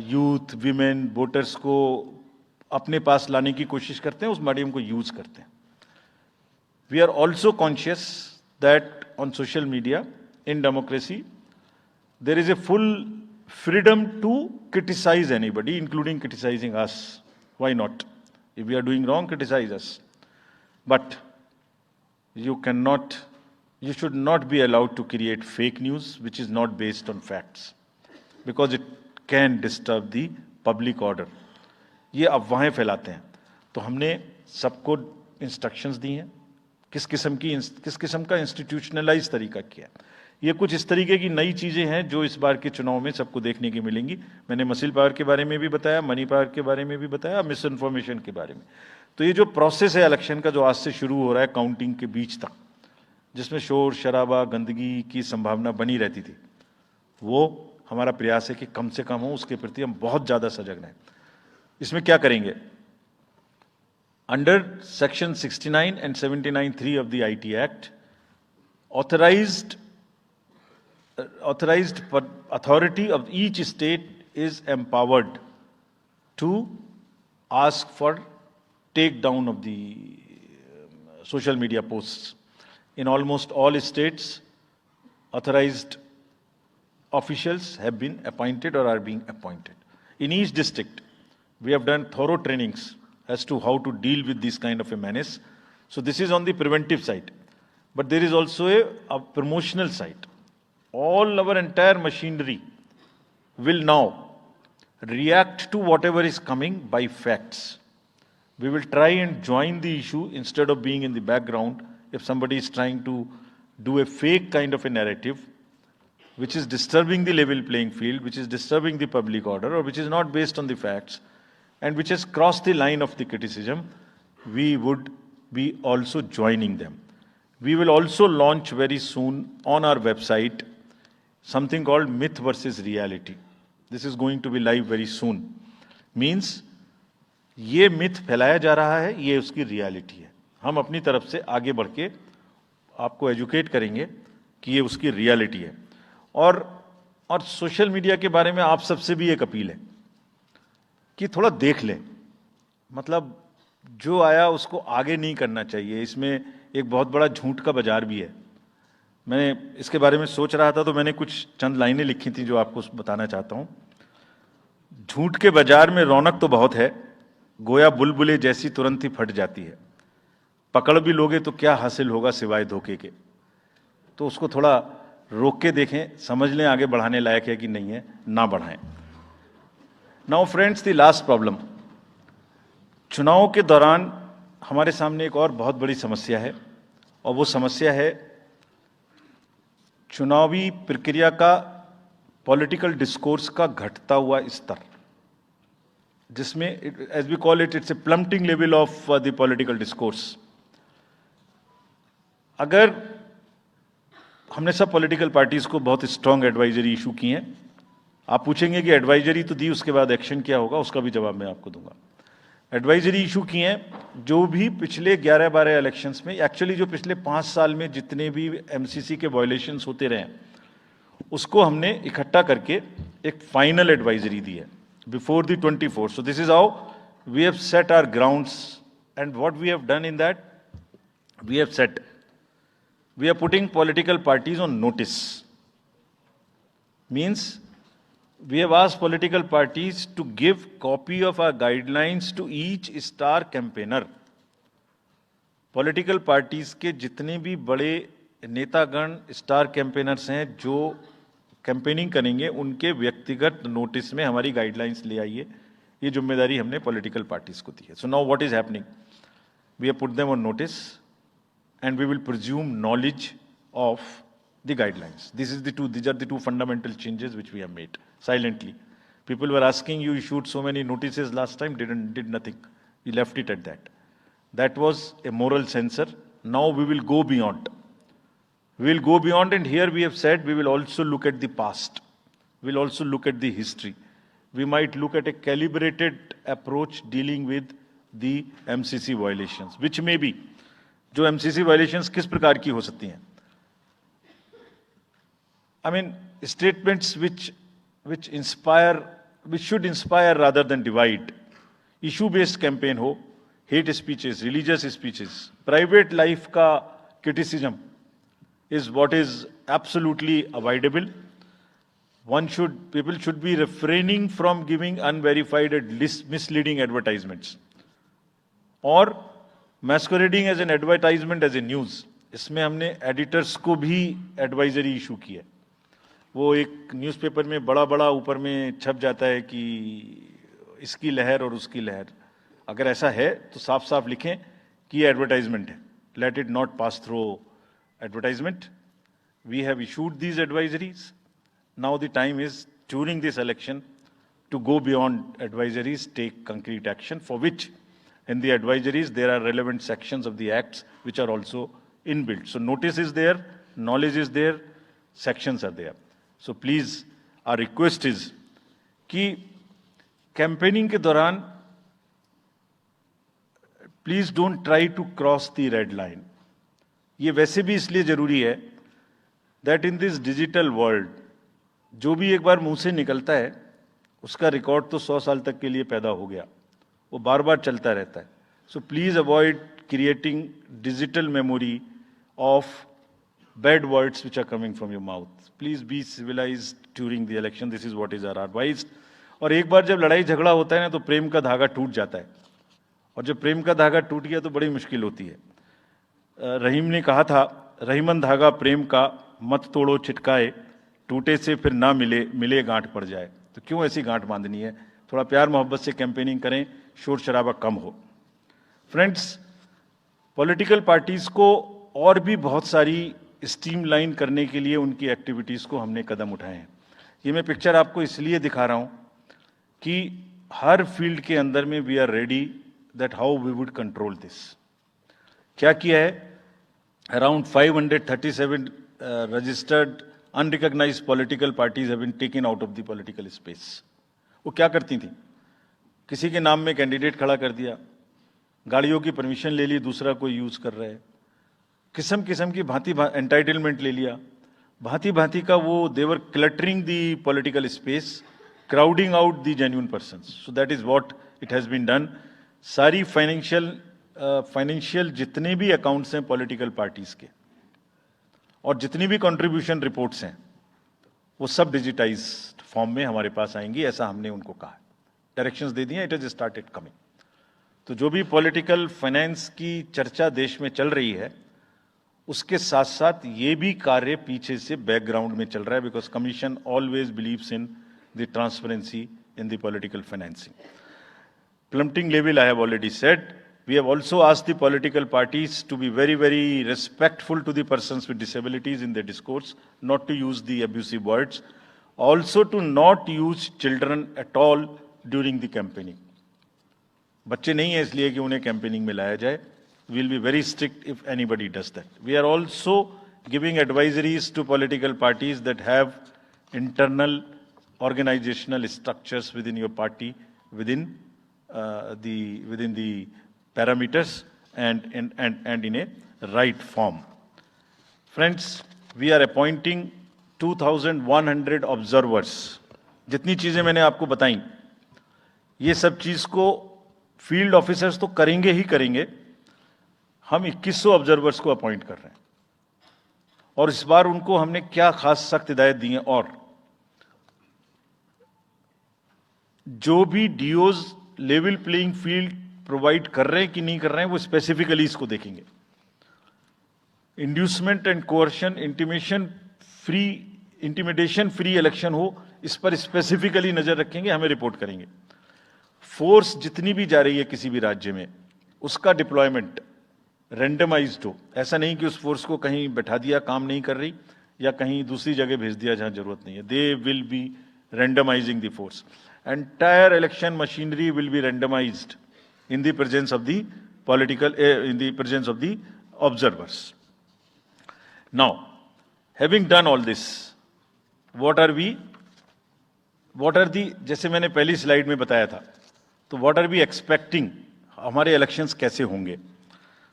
यूथ, विमेन, वोटर्स को अपने पास लाने की कोशिश करते हैं, उस मीडियम को यूज करते हैं. We are also conscious that on social media, in democracy, there is a full freedom to criticize anybody, including criticizing us. Why not? If we are doing wrong, criticize us. But you should not be allowed to create fake news which is not based on facts, because it can disturb the public order. ये अफवाहें फैलाते हैं. तो हमने सबको इंस्ट्रक्शंस दी हैं किस किस्म का इंस्टीट्यूशनलाइज तरीका किया. ये कुछ इस तरीके की नई चीजें हैं जो इस बार के चुनाव में सबको देखने की मिलेंगी. मैंने मसल पावर के बारे में भी बताया, मनी पावर के बारे में भी बताया, मिस इन्फॉर्मेशन के बारे में. तो ये जो प्रोसेस है इलेक्शन का, जो आज से शुरू हो रहा है काउंटिंग के बीच तक, जिसमें शोर शराबा, गंदगी की संभावना बनी रहती थी, वो हमारा प्रयास है कि कम से कम हो. उसके प्रति हम बहुत ज्यादा सजग रहें. इसमें क्या करेंगे? Under section 69 and 79(3) of the IT Act, authorized authority of each state is empowered to ask for takedown of the social media posts. In almost all states, authorized officials have been appointed or are being appointed. In each district, we have done thorough trainings as to how to deal with this kind of a menace. So this is on the preventive side. But there is also a promotional side. All our entire machinery will now react to whatever is coming by facts. We will try and join the issue instead of being in the background. If somebody is trying to do a fake kind of a narrative, which is disturbing the level playing field, which is disturbing the public order, or which is not based on the facts, and which has crossed the line of the criticism, we would be also joining them. We will also launch very soon on our website something called Myth versus Reality. This is going to be live very soon. Means, ये मिथ फैलाया जा रहा है, ये उसकी रियलिटी है. हम अपनी तरफ से आगे बढ़ के आपको एजुकेट करेंगे कि ये उसकी रियलिटी है. और और सोशल मीडिया के बारे में आप सबसे भी एक अपील है कि थोड़ा देख लें, मतलब जो आया उसको आगे नहीं करना चाहिए। इसमें एक बहुत बड़ा झूठ का बाजार भी है। मैंने इसके बारे में सोच रहा था तो मैंने कुछ चंद लाइनें लिखी थी जो आपको बताना चाहता हूं। झूठ के बाजार में रौनक तो बहुत है, गोया बुलबुले जैसी तुरंत ही फट जाती है। पकड़ भी लोगे तो क्या हासिल होगा सिवाय धोखे के। तो उसको थोड़ा रोक के देखें, समझ लें आगे बढ़ाने लायक है कि नहीं है, ना बढ़ाएं। Now friends, the last problem, चुनाव के दौरान हमारे सामने एक और बहुत बड़ी समस्या है, और वो समस्या है चुनावी प्रक्रिया का, पॉलिटिकल डिस्कोर्स का घटता हुआ स्तर, जिसमें as we call it, it's a plummeting level of the political discourse. अगर हमने सब पॉलिटिकल पार्टीज को बहुत स्ट्रांग एडवाइजरी इशू की हैं, आप पूछेंगे कि एडवाइजरी तो दी, उसके बाद एक्शन क्या होगा, उसका भी जवाब मैं आपको दूंगा। एडवाइजरी इशू की हैं, जो भी पिछले 11-12 इलेक्शंस में, एक्चुअली जो पिछले 5 साल में जितने भी एमसीसी के वायलेशंस होते रहे उसको हमने इकट्ठा करके एक फाइनल एडवाइजरी दी है before the 24th। So this is how we have set our grounds, and what we have done in that, we have set, we are putting political parties on notice. Means we have asked political parties to give copy of our guidelines to each star campaigner. Political parties के जितने भी बड़े नेतागण स्टार कैंपेनर्स हैं जो कैंपेनिंग करेंगे, उनके व्यक्तिगत नोटिस में हमारी गाइडलाइंस ले आइए। ये जिम्मेदारी हमने पॉलिटिकल पार्टीज को दी है। So now what is happening, we have put them on notice and we will presume knowledge of the guidelines. These are the two fundamental changes which we have made silently. People were asking, you issued so many notices last time, did nothing. We left it at that. That was a moral censor. Now we will go beyond. We will go beyond, and here we have said we will also look at the past. We will also look at the history. We might look at a calibrated approach dealing with the MCC violations, which may be, जो एमसीसी वायलेशंस किस प्रकार की हो सकती हैं। I mean statements which inspire, which should inspire rather than divide. Issue based campaign हो, hate speeches, religious speeches, private life का criticism is what is absolutely avoidable. People should be refraining from giving unverified and misleading advertisements or masquerading as an advertisement as a news. इसमें हमने एडिटर्स को भी एडवाइजरी इशू की है। वो एक न्यूज़पेपर में बड़ा बड़ा ऊपर में छप जाता है कि इसकी लहर और उसकी लहर। अगर ऐसा है तो साफ साफ लिखें कि ये एडवर्टाइजमेंट है, let it not pass through advertisement. We have issued these advisories. Now the time is during this election to go beyond advisories, take concrete action, for which in the advisories there are relevant sections of the acts which are also inbuilt. So notice is there, knowledge is there, sections are there. So please, our request is कि campaigning के दौरान please don't try to cross the red line. ये वैसे भी इसलिए जरूरी है that in this digital world जो भी एक बार मुंह से निकलता है उसका रिकॉर्ड तो 100 साल तक के लिए पैदा हो गया, वो बार बार चलता रहता है। So please avoid creating digital memory of bad words which are coming from your mouth. Please be civilised during the election, this is what is our advice. और एक बार जब लड़ाई झगड़ा होता है ना तो प्रेम का धागा टूट जाता है, और जब प्रेम का धागा टूट गया तो बड़ी मुश्किल होती है। रहीम ने कहा था, रहीमन धागा प्रेम का मत तोड़ो छिटकाए, टूटे से फिर ना मिले, मिले गांठ पड़ जाए। तो क्यों ऐसी गांठ बांधनी है, थोड़ा प्यार मोहब्बत से कैंपेनिंग करें, शोर शराबा कम हो। फ्रेंड्स, पॉलिटिकल पार्टीज को और भी बहुत सारी स्ट्रीमलाइन करने के लिए उनकी एक्टिविटीज को हमने कदम उठाए हैं। ये मैं पिक्चर आपको इसलिए दिखा रहा हूं कि हर फील्ड के अंदर में we are ready that how we would control this. क्या किया है, around 537 registered unrecognised political parties have been taken out of the political space. वो क्या करती थी, किसी के नाम में कैंडिडेट खड़ा कर दिया, गाड़ियों की परमिशन ले ली, दूसरा कोई यूज कर रहा है, किस्म किस्म की भांति एंटाइटलमेंट ले लिया, भांति भांति का वो they're cluttering the political space, crowding out the genuine persons. So that is what it has been done. सारी फाइनेंशियल जितने भी अकाउंट्स हैं पॉलिटिकल पार्टीज के और जितनी भी कंट्रीब्यूशन रिपोर्ट्स हैं वो सब डिजिटाइज्ड फॉर्म में हमारे पास आएंगी, ऐसा हमने उनको कहा. डायरेक्शंस दे दिए, इट हैज स्टार्टेड कमिंग. तो जो भी पॉलिटिकल फाइनेंस की चर्चा देश में चल रही है उसके साथ साथ ये भी कार्य पीछे से बैकग्राउंड में चल रहा है, because commission always believes in the transparency in the political financing. Plummeting level, I have already said. We have also asked the political parties to be very, very respectful to the persons with disabilities in their discourse, not to use the abusive words, also to not use children at all during the campaigning. बच्चे नहीं है इसलिए कि उन्हें कैंपेनिंग में लाया जाए. We will be very strict if anybody does that. We are also giving advisories to political parties that have internal organizational structures within your party, within the parameters and in a right form. Friends, we are appointing 2,100 observers. जितनी चीजें मैंने आपको बताई, ये सब चीज को फील्ड ऑफिसर्स तो करेंगे ही करेंगे. हम 2100 ऑब्जर्वर्स को अपॉइंट कर रहे हैं और इस बार उनको हमने क्या खास सख्त हिदायत दी है. और जो भी डीओज लेवल प्लेइंग फील्ड प्रोवाइड कर रहे हैं कि नहीं कर रहे हैं वो स्पेसिफिकली इसको देखेंगे. Inducement and coercion, intimidation free election हो, इस पर स्पेसिफिकली नजर रखेंगे, हमें रिपोर्ट करेंगे. फोर्स जितनी भी जा रही है किसी भी राज्य में उसका डिप्लॉयमेंट रैंडमाइज्ड हो. ऐसा नहीं कि उस फोर्स को कहीं बैठा दिया, काम नहीं कर रही, या कहीं दूसरी जगह भेज दिया जहां जरूरत नहीं है. They will be randomising the force. Entire election machinery will be randomized in the presence of the in the presence of the observers. Now, having done all this, what are the, जैसे मैंने पहली स्लाइड में बताया था, तो what are we expecting, हमारे elections कैसे होंगे.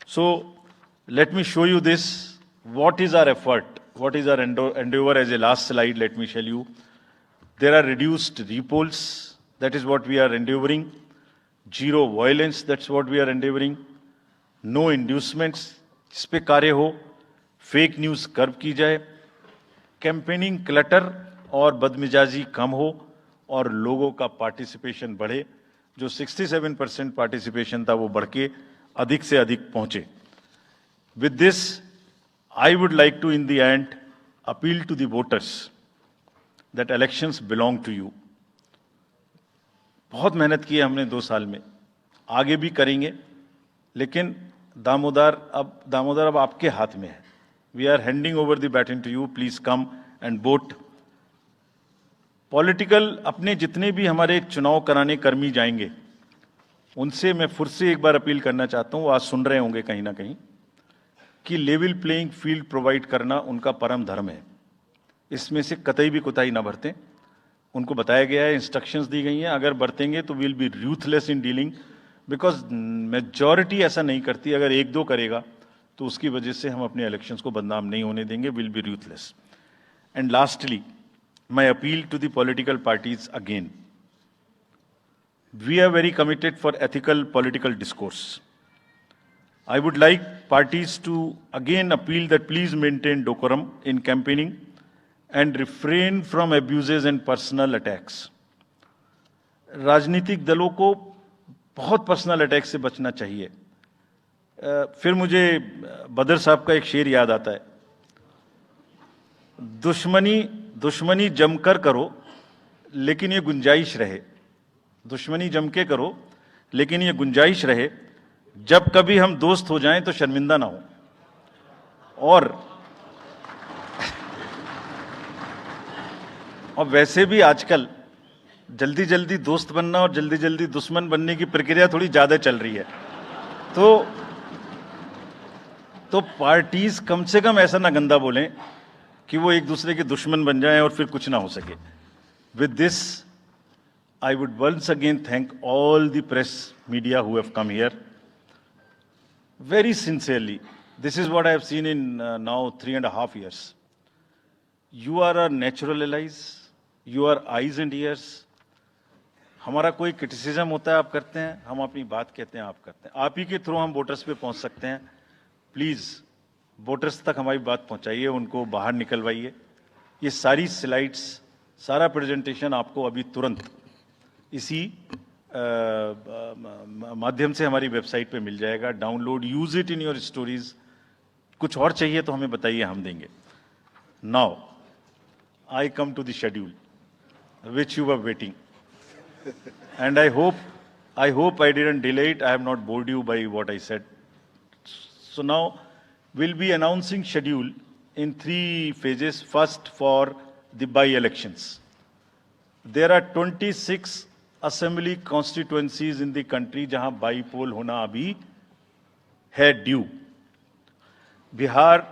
So, let me show you this. What is our effort? What is our endeavor? As a last slide, let me tell you. There are reduced repolls, that is what we are endeavoring. Zero violence, that's what we are endeavoring. No inducements, जिस पे कार्य हो. फेक न्यूज कर्व की जाए. कैंपेनिंग क्लटर और बदमिजाजी कम हो और लोगों का पार्टिसिपेशन बढ़े. जो 67% पार्टिसिपेशन था वो बढ़ के अधिक से अधिक पहुंचे. With this I would like to in the end appeal to the voters that elections belong to you. बहुत मेहनत की है हमने 2 साल में, आगे भी करेंगे, लेकिन दामोदर अब आपके हाथ में है. We are handing over the baton to you. Please come and vote. Political अपने जितने भी हमारे चुनाव कराने कर्मी जाएंगे उनसे मैं फिर से एक बार अपील करना चाहता हूं, आज सुन रहे होंगे कहीं ना कहीं, कि लेवल प्लेइंग फील्ड प्रोवाइड करना उनका परम धर्म है. इसमें से कतई भी कोताही ना बरतें. उनको बताया गया है, इंस्ट्रक्शंस दी गई हैं, अगर बरतेंगे तो will be ruthless in dealing, because majority ऐसा नहीं करती. अगर 1-2 करेगा तो उसकी वजह से हम अपने इलेक्शंस को बदनाम नहीं होने देंगे. Will be ruthless. And lastly, my appeal to the political parties again. We are very committed for ethical political discourse. I would like parties to again appeal that please maintain decorum in campaigning and refrain from abuses and personal attacks. राजनीतिक दलों को बहुत पर्सनल अटैक से बचना चाहिए. फिर मुझे बदर साहब का एक शेर याद आता है, दुश्मनी जमकर करो लेकिन ये गुंजाइश रहे. दुश्मनी जम के करो लेकिन ये गुंजाइश रहे, जब कभी हम दोस्त हो जाएं तो शर्मिंदा ना हो. और वैसे भी आजकल जल्दी जल्दी दोस्त बनना और जल्दी जल्दी दुश्मन बनने की प्रक्रिया थोड़ी ज्यादा चल रही है. तो पार्टीज कम से कम ऐसा ना गंदा बोलें कि वो एक दूसरे के दुश्मन बन जाएं और फिर कुछ ना हो सके. With this I would once again thank all the press media who have come here. Very sincerely, this is what I have seen in now 3.5 years. You are our natural allies, you are eyes and ears. हमारा कोई क्रिटिसिज्म होता है आप करते हैं, हम अपनी बात कहते हैं आप करते हैं, आप ही के थ्रू हम वोटर्स पे पहुंच सकते हैं। प्लीज वोटर्स तक हमारी बात पहुंचाइए, उनको बाहर निकलवाइए। ये सारी स्लाइड्स, सारा प्रेजेंटेशन आपको अभी तुरंत इसी माध्यम से हमारी वेबसाइट पे मिल जाएगा। Download, use it in your stories. कुछ और चाहिए तो हमें बताइए, हम देंगे। Now I come to the schedule which you were waiting, and I hope I didn't delay it. I have not bored you by what I said. So now we'll be announcing schedule in 3 phases. First, for the by-elections. There are 26 assembly constituencies in the country जहां by-poll होना अभी है ड्यू। बिहार,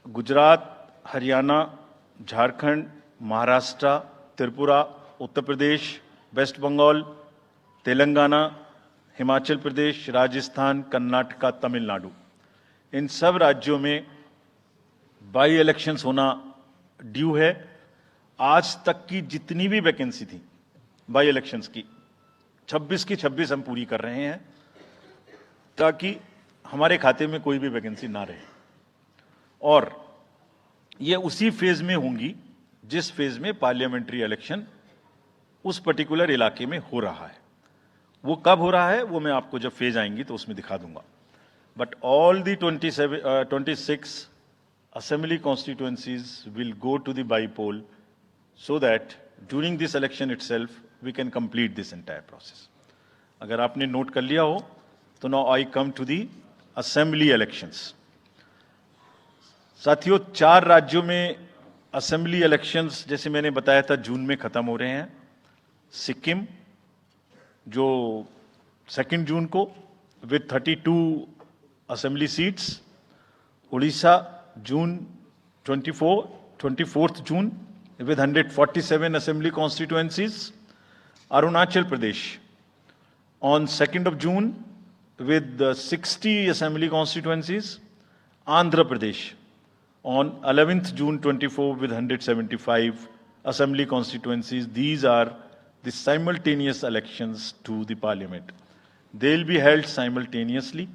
गुजरात, हरियाणा, झारखंड, महाराष्ट्र, त्रिपुरा, उत्तर प्रदेश, वेस्ट बंगाल, तेलंगाना, हिमाचल प्रदेश, राजस्थान, कर्नाटका, तमिलनाडु, इन सब राज्यों में बाई इलेक्शंस होना ड्यू है। आज तक की जितनी भी वैकेंसी थी बाई इलेक्शंस की, 26 की 26 हम पूरी कर रहे हैं, ताकि हमारे खाते में कोई भी वैकेंसी ना रहे। और ये उसी फेज में होंगी जिस फेज में पार्लियामेंट्री इलेक्शन उस पर्टिकुलर इलाके में हो रहा है। वो कब हो रहा है वो मैं आपको जब फेज आएंगी तो उसमें दिखा दूंगा। But all the 26 assembly constituencies will go to the by-poll so that during this election itself we can complete this entire process. अगर आपने नोट कर लिया हो तो now I come to the assembly elections. साथियों, 4 राज्यों में असेंबली इलेक्शंस जैसे मैंने बताया था जून में खत्म हो रहे हैं। सिक्किम जो 2 जून को with 32 assembly seats, Orissa June 24 June with 147 assembly constituencies, Arunachal Pradesh on 2nd of June with 60 assembly constituencies, Andhra Pradesh on 11th June 24 with 175 assembly constituencies. These are the simultaneous elections to the parliament. They will be held simultaneously.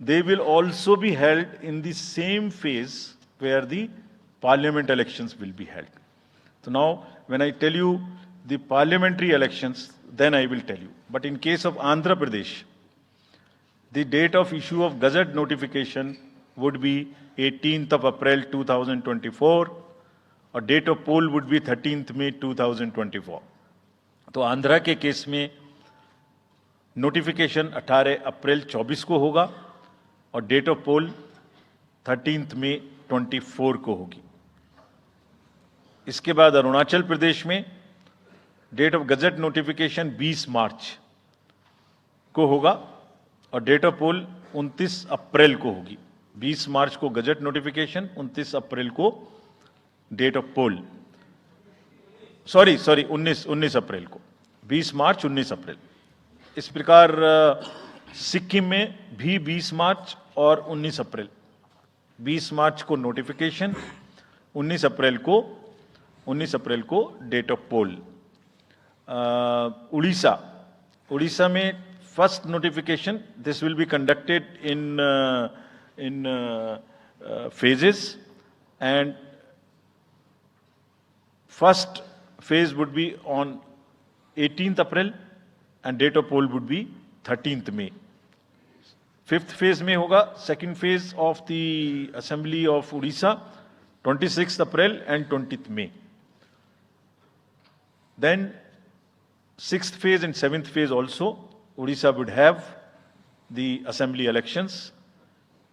They will also be held in the same phase where the parliament elections will be held. So now, when I tell you the parliamentary elections, then I will tell you. But in case of Andhra Pradesh, the date of issue of Gazette notification would be 18th of April 2024, और date of poll would be 13th May 2024. तो आंध्रा के केस में नोटिफिकेशन 18 अप्रैल 24 को होगा और date of pole 13th May 24 को होगी। इसके बाद अरुणाचल प्रदेश में डेट ऑफ गजट नोटिफिकेशन 20 मार्च को होगा और डेट ऑफ पोल 29 अप्रैल को होगी। 20 मार्च को गजट नोटिफिकेशन, 29 अप्रैल को डेट ऑफ पोल। सॉरी 19 अप्रैल को, 20 मार्च 19 अप्रैल। इस प्रकार सिक्किम में भी 20 मार्च और 19 अप्रैल, 20 मार्च को नोटिफिकेशन, 19 अप्रैल को डेट ऑफ पोल। उड़ीसा में first notification, this will be conducted in phases, and first phase would be on 18th April and date of poll would be 13th May. 5th phase में होगा second phase of the assembly of Odisha, 26th April and 20th May. Then 6th phase and 7th phase also Odisha would have the assembly elections.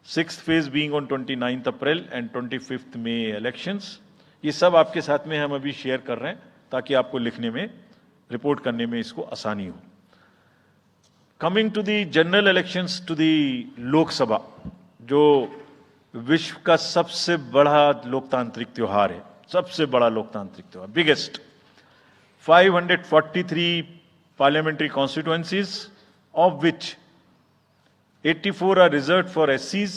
6th phase being on 29th April and 25th May elections. ये सब आपके साथ में हम अभी शेयर कर रहे हैं ताकि आपको लिखने में, रिपोर्ट करने में इसको आसानी हो। Coming to the general elections to the Lok Sabha, जो विश्व का सबसे बड़ा लोकतांत्रिक त्योहार है, सबसे बड़ा लोकतांत्रिक त्योहार, biggest. 543 parliamentary constituencies, of which 84 are reserved for SCs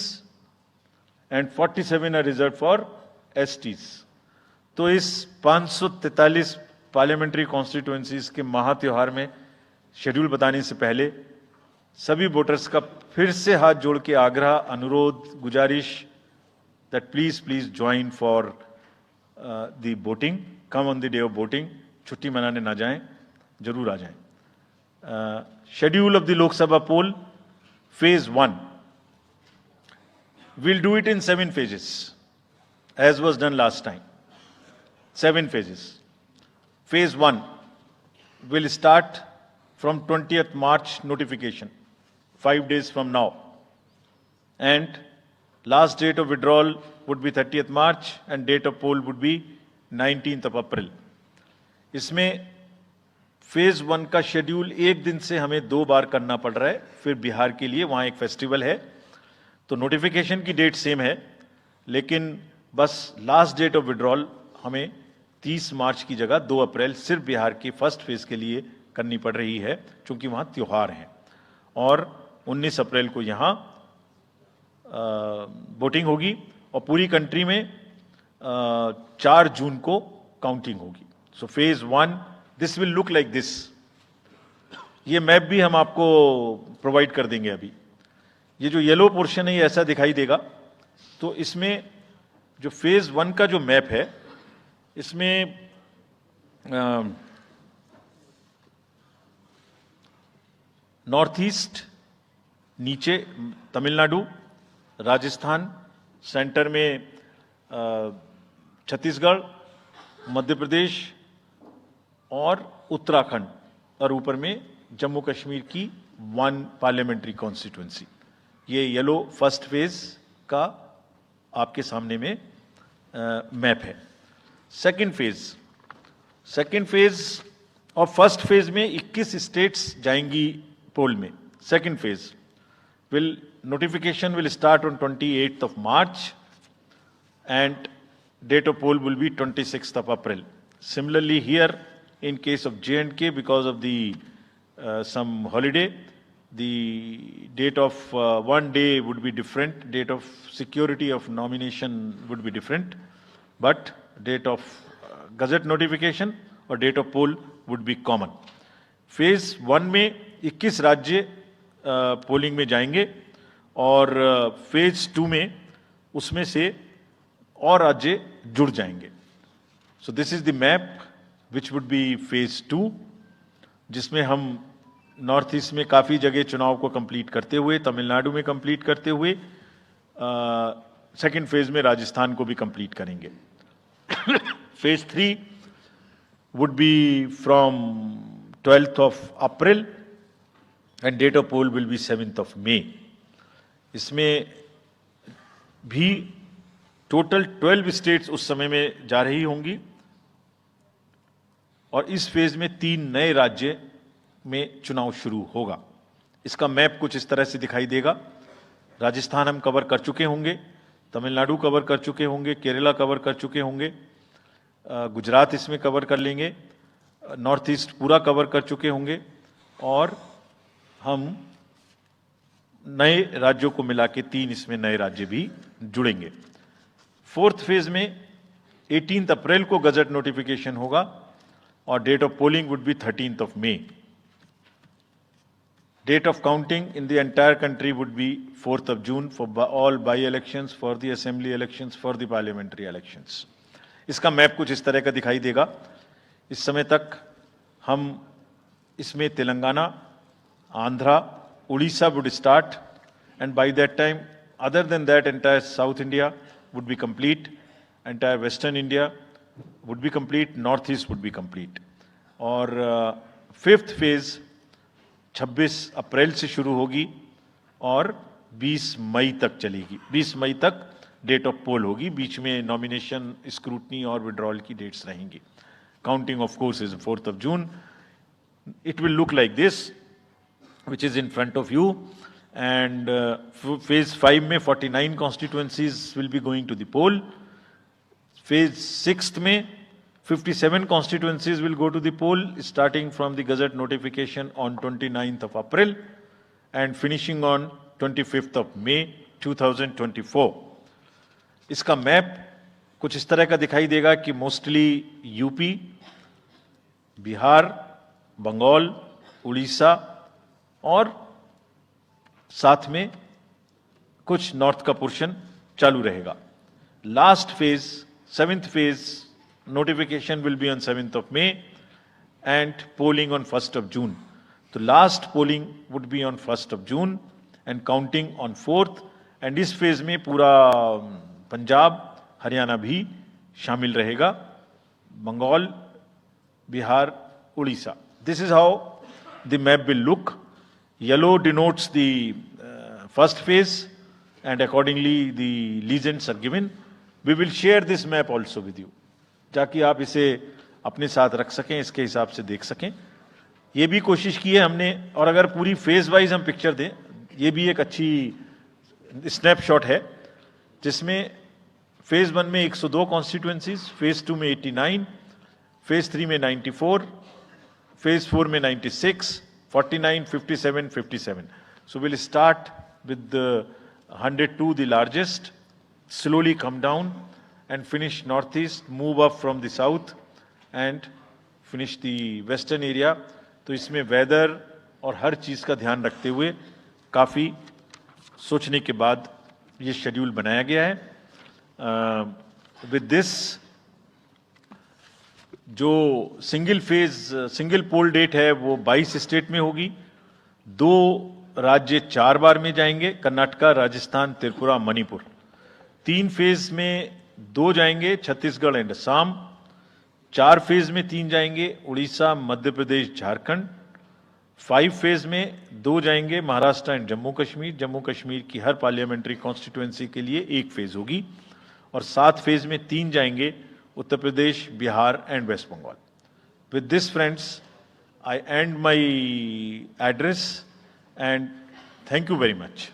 and 47 are reserved for STs. तो इस 543 पार्लियामेंट्री कॉन्स्टिट्यूएंसीज के महा त्योहार में शेड्यूल बताने से पहले सभी वोटर्स का फिर से हाथ जोड़ के आग्रह, अनुरोध, गुजारिश that please join for the voting, come on the day of voting, छुट्टी मनाने ना जाएं, जरूर आ जाएं। Schedule of the Lok Sabha poll, phase 1, we'll do it in 7 phases, as was done last time. 7 phases. Phase 1 will start from 20th March notification, 5 days from now. And last date of withdrawal would be 30th March and date of poll would be 19th of April. इसमें फेज 1 का शेड्यूल एक दिन से हमें 2 बार करना पड़ रहा है, फिर बिहार के लिए वहां एक फेस्टिवल है, तो नोटिफिकेशन की डेट सेम है, लेकिन बस लास्ट डेट ऑफ विड्रॉल हमें 30 मार्च की जगह 2 अप्रैल सिर्फ बिहार के फर्स्ट फेज के लिए करनी पड़ रही है, क्योंकि वहां त्योहार है। और 19 अप्रैल को यहां वोटिंग होगी और पूरी कंट्री में 4 जून को काउंटिंग होगी। So phase 1 this will look like this. ये मैप भी हम आपको प्रोवाइड कर देंगे अभी। ये जो येलो पोर्शन है ये ऐसा दिखाई देगा। तो इसमें जो फेज 1 का जो मैप है, इसमें नॉर्थ ईस्ट, नीचे तमिलनाडु, राजस्थान, सेंटर में छत्तीसगढ़, मध्य प्रदेश और उत्तराखंड, और ऊपर में जम्मू कश्मीर की 1 पार्लियामेंट्री कॉन्स्टिट्यूएंसी। ये येलो फर्स्ट फेज का आपके सामने में मैप है। सेकंड फेज और फर्स्ट फेज में 21 स्टेट्स जाएंगी पोल में। Second phase notification will start on 28th of March and date of poll will be 26th of April. Similarly here in case of J&K, because of the some holiday, the date of one day would be different, date of security of nomination would be different, but date of gazette notification और date of poll would be common. Phase 1 में 21 राज्य पोलिंग में जाएंगे और फेज 2 में उसमें से और राज्य जुड़ जाएंगे। सो this is the map which would be phase 2, जिसमें हम नॉर्थ ईस्ट में काफ़ी जगह चुनाव को कंप्लीट करते हुए, तमिलनाडु में कंप्लीट करते हुए, सेकेंड फेज में राजस्थान को भी कंप्लीट करेंगे। Phase 3 would be from 12th of April and date of poll will be 7th of May. इसमें भी टोटल 12 स्टेट्स उस समय में जा रही होंगी और इस फेज में 3 नए राज्य में चुनाव शुरू होगा। इसका मैप कुछ इस तरह से दिखाई देगा। राजस्थान हम कवर कर चुके होंगे, तमिलनाडु कवर कर चुके होंगे, केरला कवर कर चुके होंगे, गुजरात इसमें कवर कर लेंगे, नॉर्थ ईस्ट पूरा कवर कर चुके होंगे और हम नए राज्यों को मिला के 3 इसमें नए राज्य भी जुड़ेंगे। फोर्थ फेज में 18 अप्रैल को गजट नोटिफिकेशन होगा और date of polling would be 13th of May. Date of counting in the entire country would be 4th of June for all by-elections, for the assembly elections, for the parliamentary elections. इसका मैप कुछ इस तरह का दिखाई देगा। इस समय तक हम इसमें Telangana, Andhra, Orissa would start and by that time other than that entire South India would be complete, entire Western India would be complete, North East would be complete. और फिफ्थ फेज 26 अप्रैल से शुरू होगी और 20 मई तक चलेगी। 20 मई तक डेट ऑफ पोल होगी, बीच में नॉमिनेशन, स्क्रूटनी और विड्रॉल की डेट्स रहेंगी। Counting of course is 4th of June. It will look like this, which is in front of you. And phase 5 में 49 constituencies will be going to the poll. Phase 6 में 57 constituencies will go to the poll, starting from the Gazette notification on 29th of April and finishing on 25th of May 2024. इसका मैप कुछ इस तरह का दिखाई देगा कि मोस्टली यूपी, बिहार, बंगाल, उड़ीसा और साथ में कुछ नॉर्थ का पोर्शन चालू रहेगा। Last phase, 7th phase notification will be on 7th of May and polling on 1st of June. तो last polling would be on 1st of June and counting on 4th, and इस फेज में पूरा पंजाब, हरियाणा भी शामिल रहेगा, Bengal, Bihar, Orissa. This is how the map will look. Yellow denotes the first phase and accordingly the legends are given. We will share this map also with you, ताकि आप इसे अपने साथ रख सकें, इसके हिसाब से देख सकें. ये भी कोशिश की है हमने, और अगर पूरी फेज वाइज हम पिक्चर दें, ये भी एक अच्छी स्नैपशॉट है, जिसमें फेज 1 में 102 कॉन्स्टिट्यूएंसीज, फेज 2 में 89, फेज 3 में 94, फेज 4 में 96, 49, 57, 57. So we'll start with the 102, the largest, slowly come down and finish northeast, move up from the south and finish the western area. तो इसमें वेदर और हर चीज का ध्यान रखते हुए काफी सोचने के बाद ये शेड्यूल बनाया गया है. विद दिस, जो सिंगल पोल डेट है वो 22 स्टेट में होगी. 2 राज्य 4 बार में जाएंगे, कर्नाटका, राजस्थान, त्रिपुरा, मणिपुर. 3 फेज में 2 जाएंगे, छत्तीसगढ़ एंड असम. 4 फेज में 3 जाएंगे, उड़ीसा, मध्य प्रदेश, झारखंड. 5 फेज में 2 जाएंगे, महाराष्ट्र एंड जम्मू कश्मीर. जम्मू कश्मीर की हर पार्लियामेंट्री कॉन्स्टिट्यूएंसी के लिए 1 फेज होगी. और 7 फेज में 3 जाएंगे, Uttar Pradesh, Bihar and west Bengal. With this friends, I end my address and thank you very much.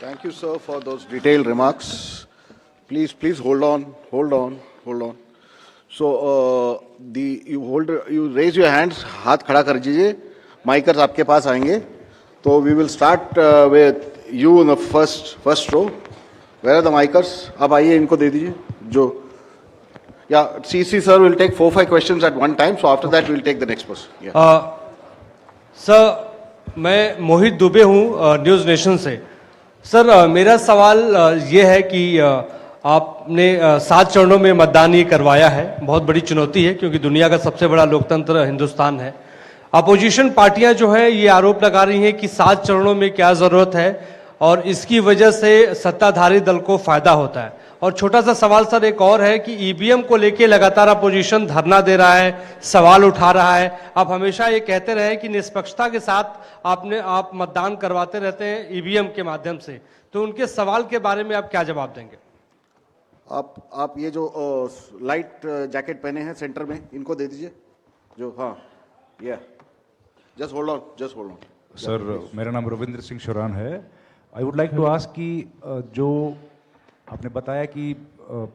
Thank you, sir, for those detailed remarks. Please hold on. So, you raise your hands, हाथ खड़ा कर दीजिए. माइकर्स आपके पास आएंगे. तो we will start with you in the first row. Where are the micers? आप आइए, इनको दे दीजिए. जो, yeah, CC sir will take 4-5 questions at one time. So after that we'll take the next person. Yeah. Sir, मैं मोहित दुबे हूँ न्यूज़ नेशन से. सर, मेरा सवाल ये है कि आपने 7 चरणों में मतदान ये करवाया है. बहुत बड़ी चुनौती है क्योंकि दुनिया का सबसे बड़ा लोकतंत्र हिंदुस्तान है. अपोजिशन पार्टियां जो हैं ये आरोप लगा रही हैं कि 7 चरणों में क्या जरूरत है और इसकी वजह से सत्ताधारी दल को फायदा होता है. और छोटा सा सवाल सर एक और है कि ईवीएम को लेके लगातार अपोजिशन धरना दे रहा है, सवाल उठा रहा है. आप हमेशा ये कहते रहे कि निष्पक्षता के साथ आप मतदान करवाते रहते हैं ईवीएम के माध्यम से, तो उनके सवाल के बारे में आप क्या जवाब देंगे? आप ये जो लाइट जैकेट पहने हैं सेंटर में, इनको दे दीजिए. जो, हाँ, ये जस्ट होल्ड ऑन. सर, मेरा नाम रविंद्र सिंह शोरान है. I would like to ask कि जो आपने बताया कि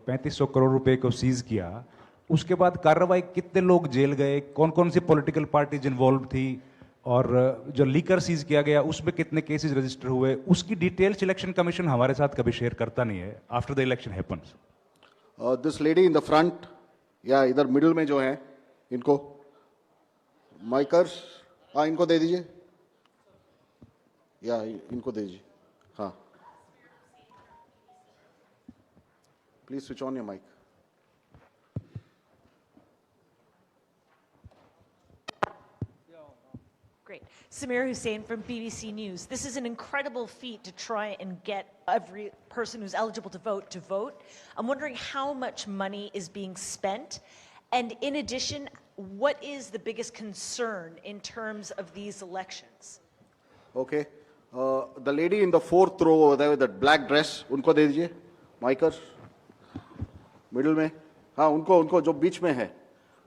3500 करोड़ रुपए को सीज किया, उसके बाद कार्रवाई कितने लोग जेल गए, कौन कौन सी पॉलिटिकल पार्टीज इन्वॉल्व थी, और जो लीकर सीज किया गया उसमें कितने केसेस रजिस्टर हुए, उसकी डिटेल्स इलेक्शन कमीशन हमारे साथ कभी शेयर करता नहीं है after the election happens. This lady in the front, या इधर मिडिल में जो है, इनको माइकर्स, हाँ, इनको दे दीजिए. या इनको दे दीजिए. हाँ, please switch on your mic. Great. Samir Hussain from BBC News. This is an incredible feat to try and get every person who's eligible to vote. I'm wondering how much money is being spent. And in addition, what is the biggest concern in terms of these elections? Okay. The lady in the 4th row over there with that black dress, उनको दे दीजिए. माइकर्स मिडिल में, हाँ, उनको जो बीच में है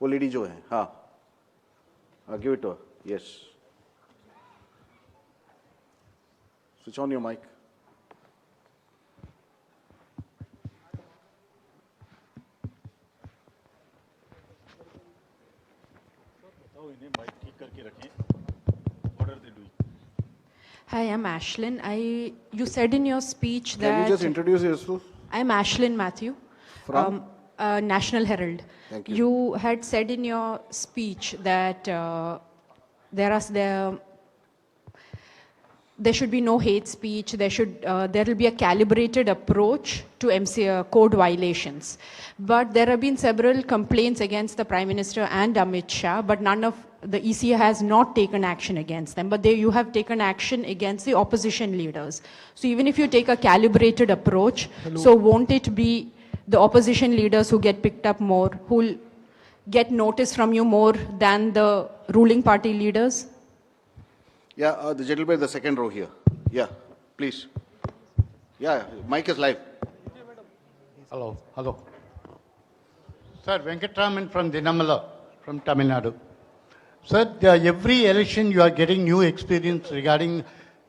वो लेडी जो है, हाँ, give it to her. Yes, switch on your mic. Hi, I'm Ashlyn. You said in your speech Can that... you just introduce yourself? I'm Ashlyn Matthew. From? National Herald. Thank you. You had said in your speech that there should be no hate speech. There will be a calibrated approach to code violations. But there have been several complaints against the Prime Minister and Amit Shah, but none of the ECA has not taken action against them. But you have taken action against the opposition leaders. So even if you take a calibrated approach, so won't it be the opposition leaders who get picked up more, who will get notice from you more than the ruling party leaders? Yeah, the gentleman in the second row here. Yeah, please. Yeah, mic is live. Hello. Sir, Venkatraman from Dinamala, from Tamil Nadu. Sir, every election you are getting new experience regarding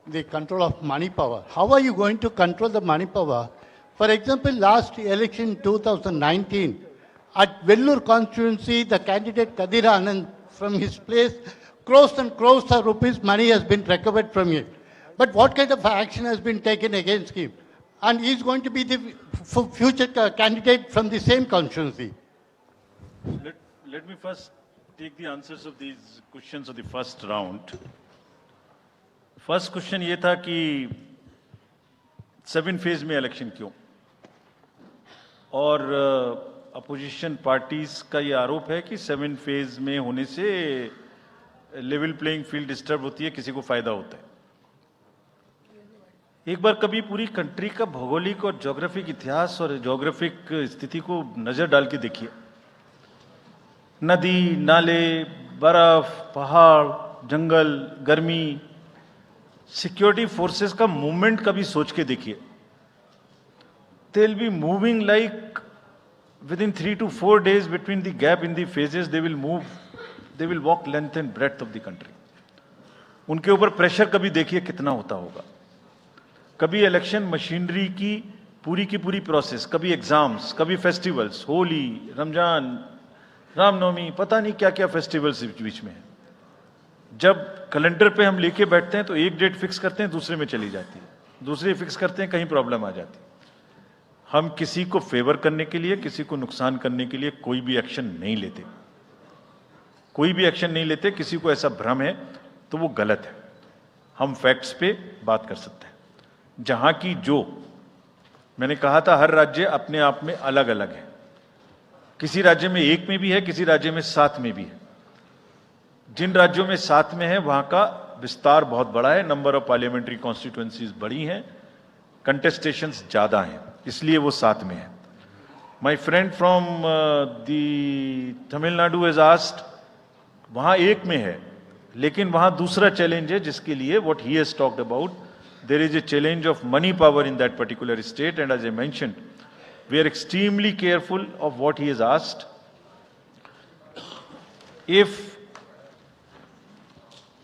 the control of money power. How are you going to control the money power? For example, last election 2019, at Vellore constituency, the candidate Kadir Anand, from his place, crores and crores of rupees money has been recovered from him. But what kind of action has been taken against him? And he's going to be the future candidate from the same constituency. Let me first take the answers of these questions of the first round. First question ये था कि 7 फेज में इलेक्शन क्यों, और अपोजिशन पार्टीज का ये आरोप है कि 7 फेज में होने से लेवल प्लेइंग फील्ड डिस्टर्ब होती है, किसी को फायदा होता है। एक बार कभी पूरी कंट्री का भौगोलिक और ज्योग्राफिक इतिहास और ज्योग्राफिक स्थिति को नजर डाल के देखिए। नदी, नाले, बर्फ, पहाड़, जंगल, गर्मी, सिक्योरिटी फोर्सेस का मूवमेंट कभी सोच के देखिए। दे will be moving like within 3 to 4 days between the gap in the phases, they will walk length and breadth of the country. उनके ऊपर प्रेशर कभी देखिए कितना होता होगा। कभी इलेक्शन मशीनरी की पूरी प्रोसेस, कभी एग्जाम्स, कभी फेस्टिवल्स, होली, रमजान, रामनवमी, पता नहीं क्या क्या फेस्टिवल्स बीच में है। जब कैलेंडर पे हम लेके बैठते हैं तो एक डेट फिक्स करते हैं, दूसरे में चली जाती है, दूसरे फिक्स करते हैं, कहीं प्रॉब्लम आ जाती है। हम किसी को फेवर करने के लिए, किसी को नुकसान करने के लिए कोई भी एक्शन नहीं लेते, कोई भी एक्शन नहीं लेते। किसी को ऐसा भ्रम है तो वो गलत है। हम फैक्ट्स पे बात कर सकते हैं। जहां की जो मैंने कहा था, हर राज्य अपने आप में अलग अलग है। किसी राज्य में 1 में भी है, किसी राज्य में 7 में भी है। जिन राज्यों में 7 में है वहां का विस्तार बहुत बड़ा है, नंबर ऑफ पार्लियामेंट्री कॉन्स्टिट्यूएंसीज बड़ी हैं, कंटेस्टेशंस ज्यादा हैं, इसलिए वो 7 में है। My friend from the Tamil Nadu has asked, वहां 1 में है, लेकिन वहां दूसरा चैलेंज है जिसके लिए what he has talked about, there is a challenge of money power in that particular state, and as I mentioned, we are extremely careful of what he has asked. If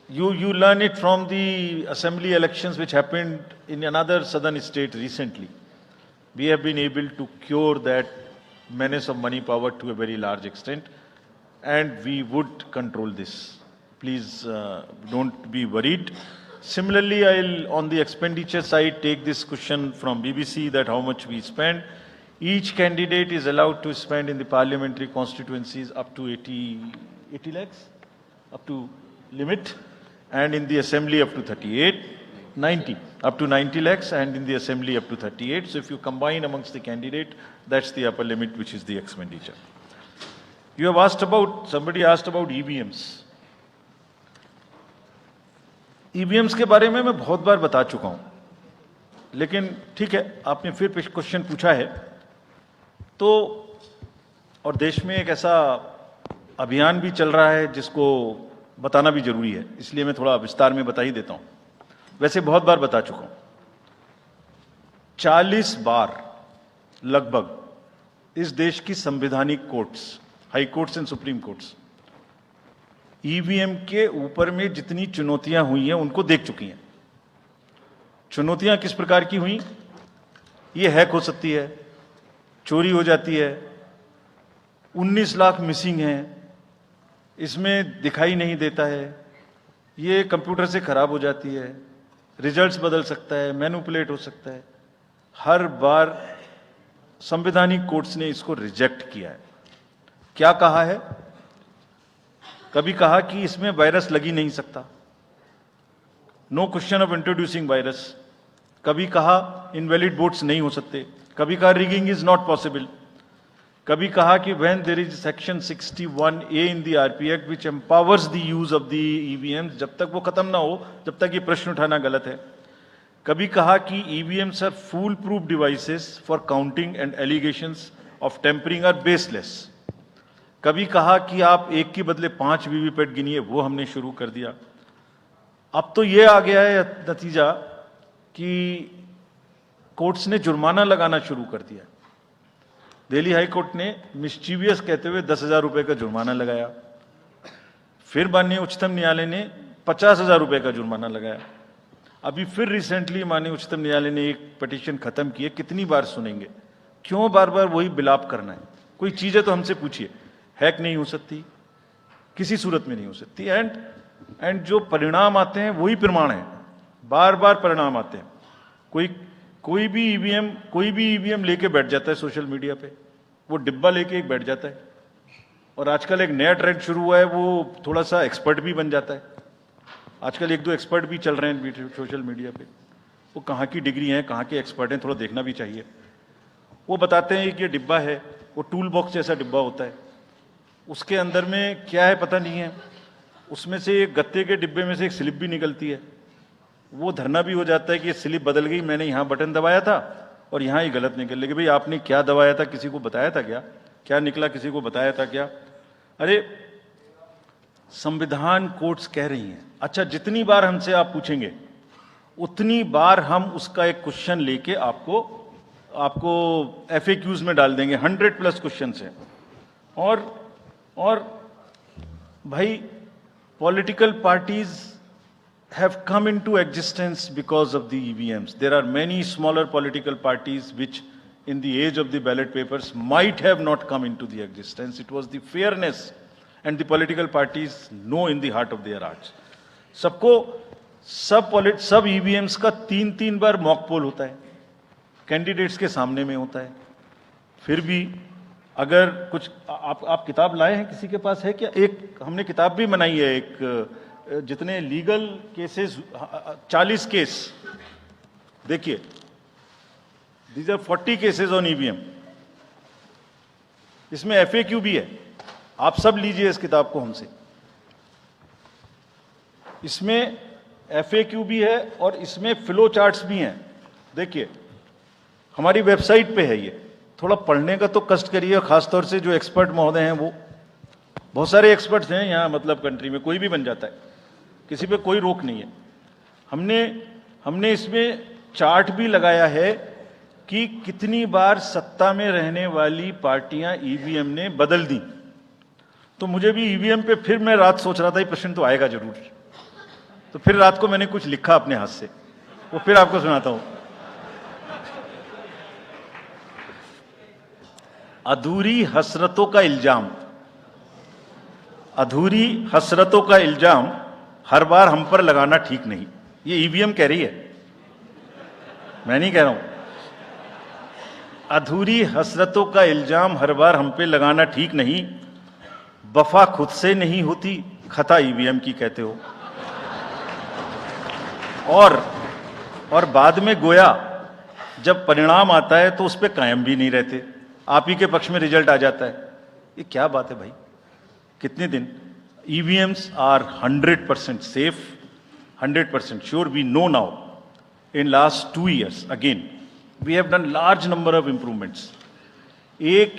you learn it from the assembly elections which happened in another southern state recently. We have been able to cure that menace of money power to a very large extent, and we would control this. Please don't be worried. Similarly, I'll on the expenditure side take this question from BBC that how much we spend. Each candidate is allowed to spend in the parliamentary constituencies up to 80 lakhs, up to limit, and in the assembly up to 90, up to 90 lakhs, and in the assembly up to 38. So if you combine amongst the candidate, that's the upper limit, which is the expenditure. You have asked about, somebody asked about EVMs. EVMs के बारे में मैं बहुत बार बता चुका हूं, लेकिन ठीक है, आपने फिर क्वेश्चन पूछा है तो, और देश में एक ऐसा अभियान भी चल रहा है जिसको बताना भी जरूरी है, इसलिए मैं थोड़ा विस्तार में बता ही देता हूं। वैसे बहुत बार बता चुका हूं, 40 बार लगभग इस देश की संवैधानिक courts, high courts and supreme courts EVM के ऊपर में जितनी चुनौतियां हुई हैं उनको देख चुकी हैं। चुनौतियां किस प्रकार की हुई? ये हैक हो सकती है, चोरी हो जाती है, 19 लाख मिसिंग हैं, इसमें दिखाई नहीं देता है, ये कंप्यूटर से खराब हो जाती है, रिजल्ट्स बदल सकता है, मैनिपुलेट हो सकता है। हर बार संवैधानिक कोर्ट्स ने इसको रिजेक्ट किया है। क्या कहा है? कभी कहा कि इसमें वायरस लग ही नहीं सकता, no question of introducing virus. कभी कहा इनवैलिड वोट्स नहीं हो सकते, कभी कहा रिगिंग इज नॉट पॉसिबल, कभी कहा कि when there is section 61A in the RP act which empowers the use of the EVM, जब तक वो खत्म ना हो जब तक ये प्रश्न उठाना गलत है। कभी कहा कि EVMs are fool proof devices for counting and allegations of tampering are baseless. कभी कहा कि आप एक के बदले 5 वीवीपैट गिनिए, वो हमने शुरू कर दिया। अब तो ये आ गया है नतीजा कि कोर्ट्स ने जुर्माना लगाना शुरू कर दिया। दिल्ली हाई कोर्ट ने मिस्चीवियस कहते हुए 10,000 रुपए का जुर्माना लगाया, फिर माननीय उच्चतम न्यायालय ने 50,000 रुपए का जुर्माना लगाया। अभी फिर रिसेंटली माननीय उच्चतम न्यायालय ने एक पिटीशन खत्म की है। कितनी बार सुनेंगे? क्यों बार बार वही बिलाप करना है? कोई चीजें तो हमसे पूछिए। हैक नहीं हो सकती, किसी सूरत में नहीं हो सकती, एंड जो परिणाम आते हैं वही प्रमाण है। बार बार परिणाम आते हैं। कोई भी ईवीएम लेके बैठ जाता है सोशल मीडिया पे, वो डिब्बा लेके एक बैठ जाता है। और आजकल एक नया ट्रेंड शुरू हुआ है, वो थोड़ा सा एक्सपर्ट भी बन जाता है। आजकल 1-2 एक्सपर्ट भी चल रहे हैं सोशल मीडिया पे। वो कहाँ की डिग्री हैं, कहाँ के एक्सपर्ट हैं, थोड़ा देखना भी चाहिए। वो बताते हैं कि ये डिब्बा है, वो टूल बॉक्स जैसा डिब्बा होता है, उसके अंदर में क्या है पता नहीं है। उसमें से एक गत्ते के डिब्बे में से एक स्लिप भी निकलती है। वो धरना भी हो जाता है कि ये स्लिप बदल गई, मैंने यहाँ बटन दबाया था और यहाँ ही गलत निकल लगी। भाई आपने क्या दबाया था, किसी को बताया था क्या? क्या निकला, किसी को बताया था क्या? अरे संविधान कोर्ट्स कह रही हैं। अच्छा, जितनी बार हमसे आप पूछेंगे उतनी बार हम उसका एक क्वेश्चन लेके आपको FAQs में डाल देंगे। 100+ क्वेश्चन है। और भाई political parties have come into existence because of the EVMs. There are many smaller political parties which in the age of the ballot papers might have not come into the existence. It was the fairness and the political parties know in the heart of their hearts. सब EVMs का 3-3 बार मॉक पोल होता है, कैंडिडेट्स के सामने में होता है। फिर भी अगर कुछ आप किताब लाए हैं, किसी के पास है क्या? एक हमने किताब भी बनाई है, एक जितने लीगल केसेस 40 केस, देखिए these are 40 cases on EVM. इसमें FAQ भी है, आप सब लीजिए इस किताब को हमसे। इसमें FAQ भी है और इसमें फ्लो चार्ट्स भी हैं। देखिए हमारी वेबसाइट पे है ये, थोड़ा पढ़ने का तो कष्ट करिए, खासतौर से जो एक्सपर्ट महोदय हैं। वो बहुत सारे एक्सपर्ट्स हैं यहाँ, मतलब कंट्री में कोई भी बन जाता है, किसी पे कोई रोक नहीं है। हमने इसमें चार्ट भी लगाया है कि कितनी बार सत्ता में रहने वाली पार्टियां ईवीएम ने बदल दी। तो मुझे भी ईवीएम पे फिर मैं रात सोच रहा था ये प्रश्न तो आएगा जरूर, तो फिर रात को मैंने कुछ लिखा अपने हाथ से, वो फिर आपको सुनाता हूं। अधूरी हसरतों का इल्जाम, अधूरी हसरतों का इल्जाम हर बार हम पर लगाना ठीक नहीं। ये ईवीएम कह रही है, मैं नहीं कह रहा हूं। अधूरी हसरतों का इल्जाम हर बार हम पे लगाना ठीक नहीं। वफा खुद से नहीं होती, खता ईवीएम की कहते हो। और बाद में गोया जब परिणाम आता है तो उस पर कायम भी नहीं रहते, आप ही के पक्ष में रिजल्ट आ जाता है। ये क्या बात है भाई? कितने दिन? EVMs are 100% safe, 100% sure. We know now. In last 2 years, again, we have done large number of improvements. एक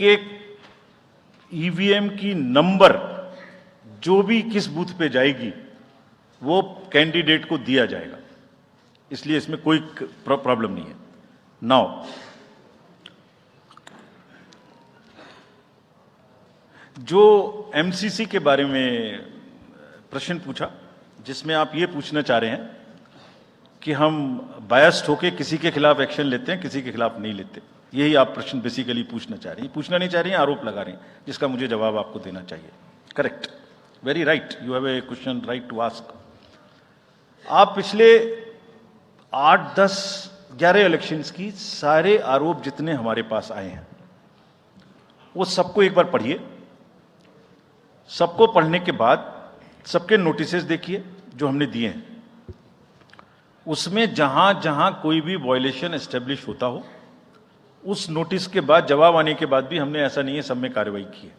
EVM की नंबर जो भी किस बूथ पे जाएगी वो कैंडिडेट को दिया जाएगा, इसलिए इसमें कोई प्रॉब्लम नहीं है। नाउ जो MCC के बारे में प्रश्न पूछा, जिसमें आप ये पूछना चाह रहे हैं कि हम बायस्ड होके किसी के खिलाफ एक्शन लेते हैं, किसी के खिलाफ नहीं लेते, यही आप प्रश्न बेसिकली पूछना चाह रहे हैं। पूछना नहीं चाह रहे हैं, आरोप लगा रहे हैं, जिसका मुझे जवाब आपको देना चाहिए। Correct, very right, you have a question right to ask. आप पिछले 8, 10, 11 इलेक्शंस की सारे आरोप जितने हमारे पास आए हैं वो सबको एक बार पढ़िए, सबको पढ़ने के बाद सबके नोटिसेस देखिए जो हमने दिए हैं, उसमें जहां जहां कोई भी वायलेशन एस्टेब्लिश होता हो, उस नोटिस के बाद जवाब आने के बाद भी हमने ऐसा नहीं है सब में कार्रवाई की है.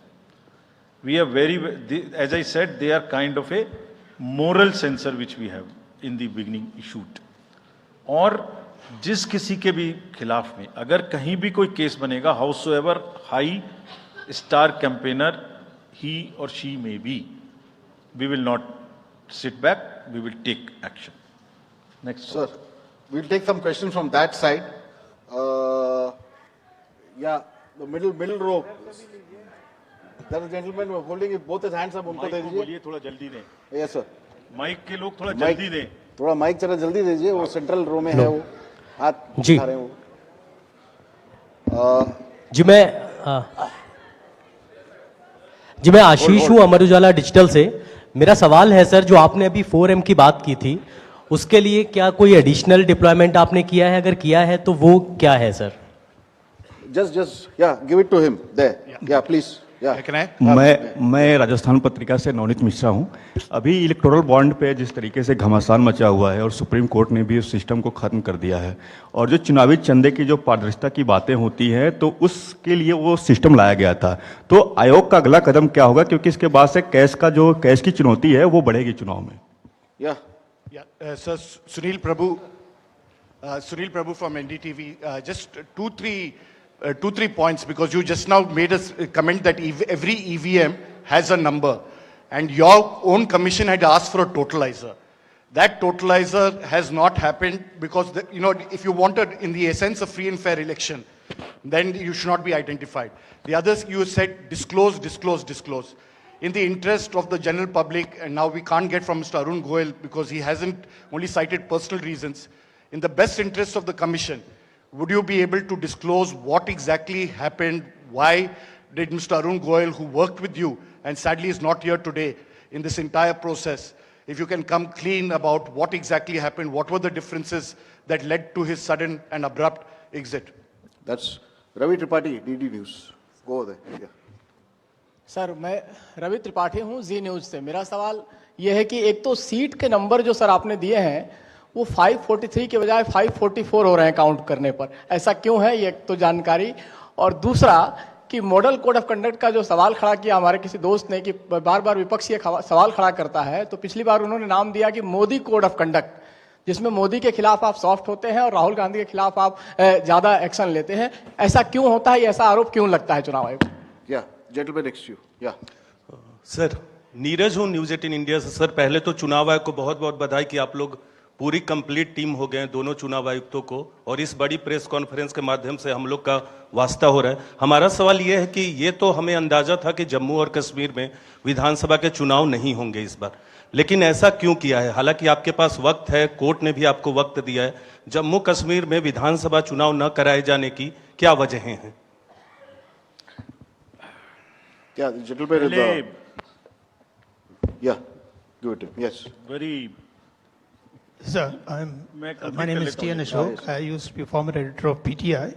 We are very, as I said, they are kind of a moral censor which we have in the beginning issued. और जिस किसी के भी खिलाफ में अगर कहीं भी कोई केस बनेगा, howsoever high star campaigner he और she may be, we will not sit back, we will take action. Next Sir, we'll take some questions from that side. Yeah, the middle row. There is a gentleman who is holding both his hands up. उनको दे दीजिए. बोलिए थोड़ा जल्दी दें, Yes, sir. माइक के लोग थोड़ा माइक जल्दी दें. थोड़ा माइक जरा जल्दी दीजिए. वो सेंट्रल रो में है, वो हाथ जी. उठा रहे हैं वो. जी मैं आशीष हूँ अमर उजाला डिजिटल से. मेरा सवाल है सर, जो आपने अभी 4M की बात की थी, उसके लिए क्या कोई एडिशनल डिप्लॉयमेंट आपने किया है? अगर किया है तो वो क्या है sir? Just, yeah, give it to him there. Yeah, please. Yeah. मैं राजस्थान पत्रिका से नवनीत मिश्रा हूं. अभी इलेक्टोरल बॉन्ड पे जिस तरीके से घमासान मचा हुआ है और सुप्रीम कोर्ट ने भी उस सिस्टम को खत्म कर दिया है, और जो चुनावी चंदे की जो पारदर्शिता की बातें होती हैं, तो उसके लिए वो सिस्टम लाया गया था. तो आयोग का अगला कदम क्या होगा, क्योंकि इसके बाद से कैश की चुनौती है वो बढ़ेगी चुनाव में. Yeah. Yeah, sir, Sunil Prabhu from NDTV. Just two, three points, because you just now made a comment that every EVM has a number, and your own commission had asked for a totalizer. That totalizer has not happened because, if you wanted, in the essence, a free and fair election, then you should not be identified. The others, you said disclose. In the interest of the general public, and now we can't get from Mr. Arun Goel because he hasn't only cited personal reasons, in the best interest of the commission, would you be able to disclose what exactly happened? Why did Mr. Arun Goel, who worked with you and sadly is not here today in this entire process, if you can come clean about what exactly happened, what were the differences that led to his sudden and abrupt exit? That's Ravi Tripathi, DD News. Go there. Yeah. Sir, मैं रवि त्रिपाठी हूँ जी न्यूज़ से. मेरा सवाल यह है कि एक तो सीट के नंबर जो सर आपने दिए हैं वो 543 के बजाय 544 हो रहे हैं काउंट करने पर. ऐसा क्यों है, ये एक तो जानकारी. और दूसरा कि मॉडल कोड ऑफ कंडक्ट का जो सवाल खड़ा किया हमारे किसी दोस्त ने कि बार बार विपक्ष ये सवाल खड़ा करता है, तो पिछली बार उन्होंने नाम दिया कि मोदी कोड ऑफ कंडक्ट, जिसमें मोदी के खिलाफ आप सॉफ्ट होते हैं और राहुल गांधी के खिलाफ आप ज़्यादा एक्शन लेते हैं. ऐसा क्यों होता है, ऐसा आरोप क्यों लगता है चुनाव आयोग? Yeah, gentleman next to you. Yeah. Sir, Neeraj हूँ न्यूज़ 18 इंडिया से. सर, पहले तो चुनाव आयोग को बहुत बहुत बधाई कि आप लोग पूरी कंप्लीट टीम हो गए हैं, दोनों चुनाव आयुक्तों को, और इस बड़ी प्रेस कॉन्फ्रेंस के माध्यम से हम लोग का वास्ता हो रहा है. हमारा सवाल ये है कि ये तो हमें अंदाजा था कि जम्मू और कश्मीर में विधानसभा के चुनाव नहीं होंगे इस बार, लेकिन ऐसा क्यों किया है? हालांकि आपके पास वक्त है, कोर्ट ने भी आपको वक्त दिया है. जम्मू कश्मीर में विधानसभा चुनाव न कराए जाने की क्या वजहें हैं? Yeah, the gentleman. Yeah, give it to him. Yes. Very. Sir, my name is T.N. Ashok. I used to be former editor of PTI.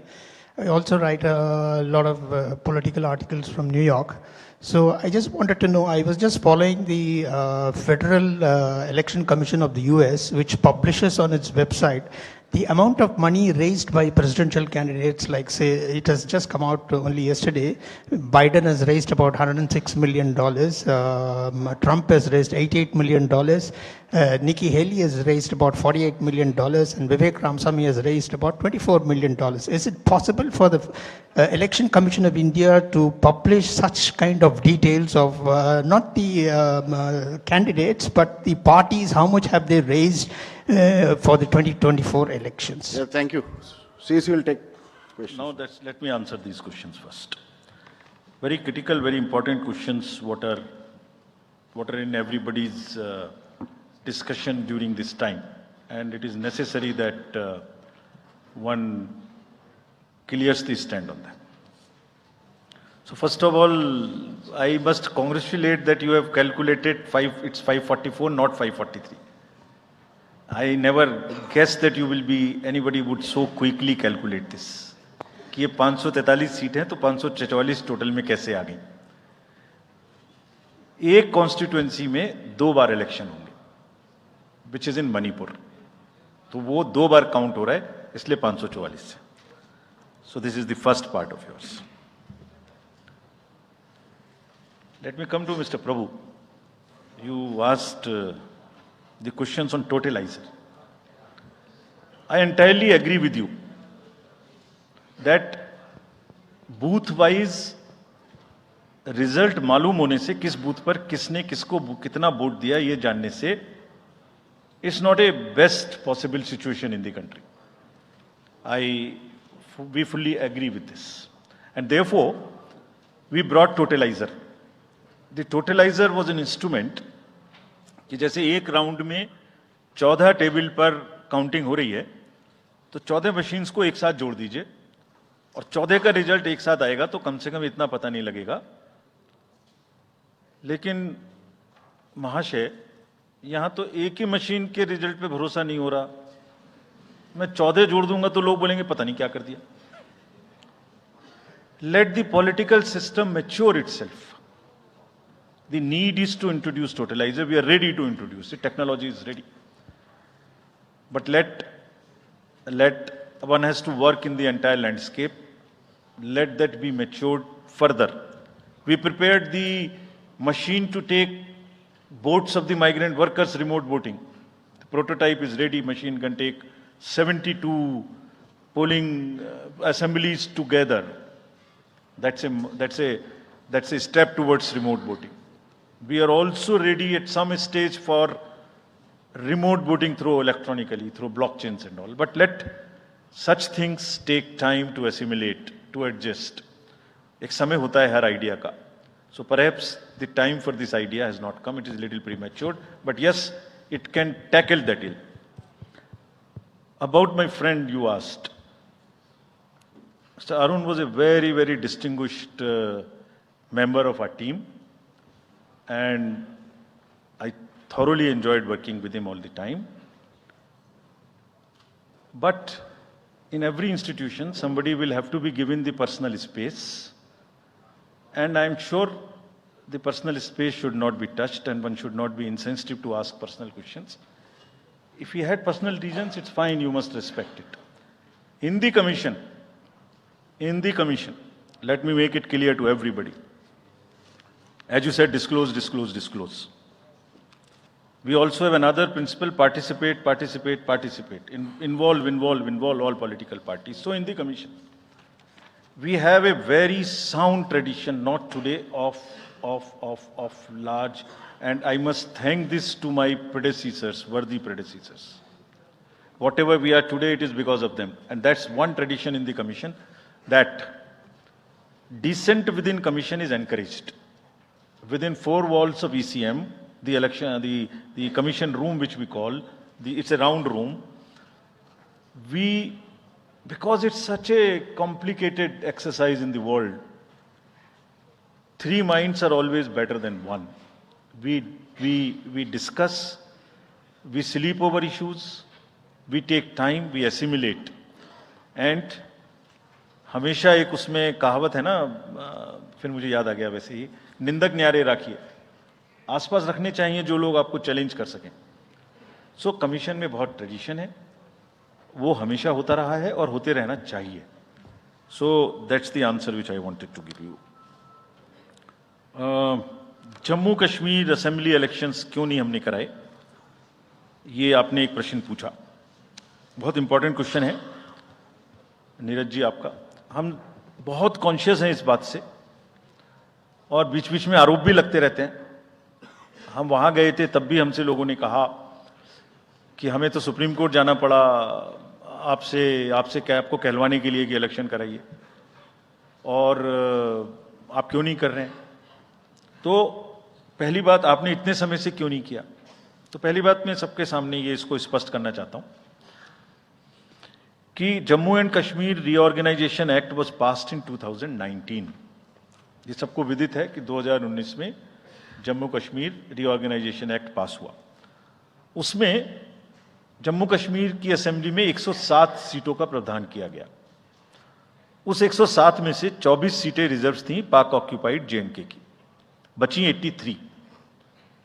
I also write a lot of political articles from New York. So I just wanted to know, I was just following the Federal Election Commission of the US, which publishes on its website the amount of money raised by presidential candidates. Like, say, it has just come out only yesterday. Biden has raised about $106 million. Trump has raised $88 million. Nikki Haley has raised about $48 million. And Vivek Ramaswamy has raised about $24 million. Is it possible for the Election Commission of India to publish such kind of details of not the candidates, but the parties, how much have they raised for the 2024 elections? Yeah, thank you. CC will take questions. Now let me answer these questions first. Very critical, very important questions. What are in everybody's discussion during this time, and it is necessary that one clears the stand on that. So first of all, I must congratulate that you have calculated it's 544, not 543. I never guessed that anybody would so quickly calculate this. कि ये 543 सीट हैं तो 544 टोटल में कैसे आ गई। एक कॉन्स्टिट्यूएंसी में 2 बार इलेक्शन होंगे, विच इज इन मणिपुर, तो वो 2 बार काउंट हो रहा है, इसलिए 544 से। So this is the first part of yours. Let me come to mister Prabhu. You asked the questions on totalizer. I entirely agree with you that booth-wise result मालूम होने से किस बूथ पर किसने किसको कितना वोट दिया ये जानने से it's not a best possible situation in the country. we fully agree with this, and therefore we brought totalizer. The totalizer was an instrument कि जैसे एक राउंड में 14 टेबल पर काउंटिंग हो रही है, तो 14 मशीन्स को एक साथ जोड़ दीजिए और 14 का रिजल्ट एक साथ आएगा, तो कम से कम इतना पता नहीं लगेगा। लेकिन महाशय, यहां तो एक ही मशीन के रिजल्ट पे भरोसा नहीं हो रहा, मैं 14 जोड़ दूंगा तो लोग बोलेंगे पता नहीं क्या कर दिया। Let the political system mature itself. The need is to introduce totalizer. We are ready to introduce it. Technology is ready. But let one has to work in the entire landscape. Let that be matured further. We prepared the machine to take votes of the migrant workers remote voting. The prototype is ready. Machine can take 72 polling assemblies together. That's a step towards remote voting. We are also ready at some stage for remote voting through electronically, through blockchains and all. But let such things take time to assimilate, to adjust. एक समय होता है हर आइडिया का. So perhaps the time for this idea has not come. It is a little premature. But yes, it can tackle that ill. About my friend you asked. Mr. Arun was a very, very distinguished member of our team. And I thoroughly enjoyed working with him all the time. But in every institution, somebody will have to be given the personal space. And I'm sure the personal space should not be touched and one should not be insensitive to ask personal questions. If he had personal reasons, it's fine, you must respect it. In the commission, let me make it clear to everybody. As you said, disclose, disclose, disclose. We also have another principle, participate. Involve all political parties. So in the commission, we have a very sound tradition, not today, of large, and I must thank this to my predecessors, worthy predecessors. Whatever we are today, it is because of them. And that's one tradition in the commission, that dissent within commission is encouraged. Within 4 walls of ECM, the commission room, which we call, it's a round room. Because it's such a complicated exercise in the world, 3 minds are always better than 1. We discuss, we sleep over issues, we take time, we assimilate. And हमेशा एक उसमें कहावत है ना, फिर मुझे याद आ गया वैसे ही, निंदक न्यारे राखिए, आसपास रखने चाहिए जो लोग आपको चैलेंज कर सकें. सो कमीशन में बहुत ट्रेडिशन है, वो हमेशा होता रहा है और होते रहना चाहिए. So that's the answer which I wanted to give you. Jammu Kashmir assembly elections क्यों नहीं हमने कराए, ये आपने एक प्रश्न पूछा. बहुत इंपॉर्टेंट क्वेश्चन है नीरज जी आपका. हम बहुत कॉन्शियस हैं इस बात से और बीच बीच में आरोप भी लगते रहते हैं. हम वहां गए थे तब भी हमसे लोगों ने कहा कि हमें तो सुप्रीम कोर्ट जाना पड़ा आपसे क्या आपको कहलवाने के लिए कि इलेक्शन कराइए, और आप क्यों नहीं कर रहे हैं. तो पहली बात, आपने इतने समय से क्यों नहीं किया. तो पहली बात मैं सबके सामने ये इसको स्पष्ट करना चाहता हूं कि Jammu and Kashmir reorganisation act was passed in 2019. ये सबको विदित है कि 2019 में Jammu Kashmir reorganisation act pass हुआ. उसमें जम्मू कश्मीर की असेंबली में 107 सीटों का प्रावधान किया गया. उस 107 में से 24 सीटें रिजर्व थी पाक ऑक्यूपाइड जेएंडके की, बची 83।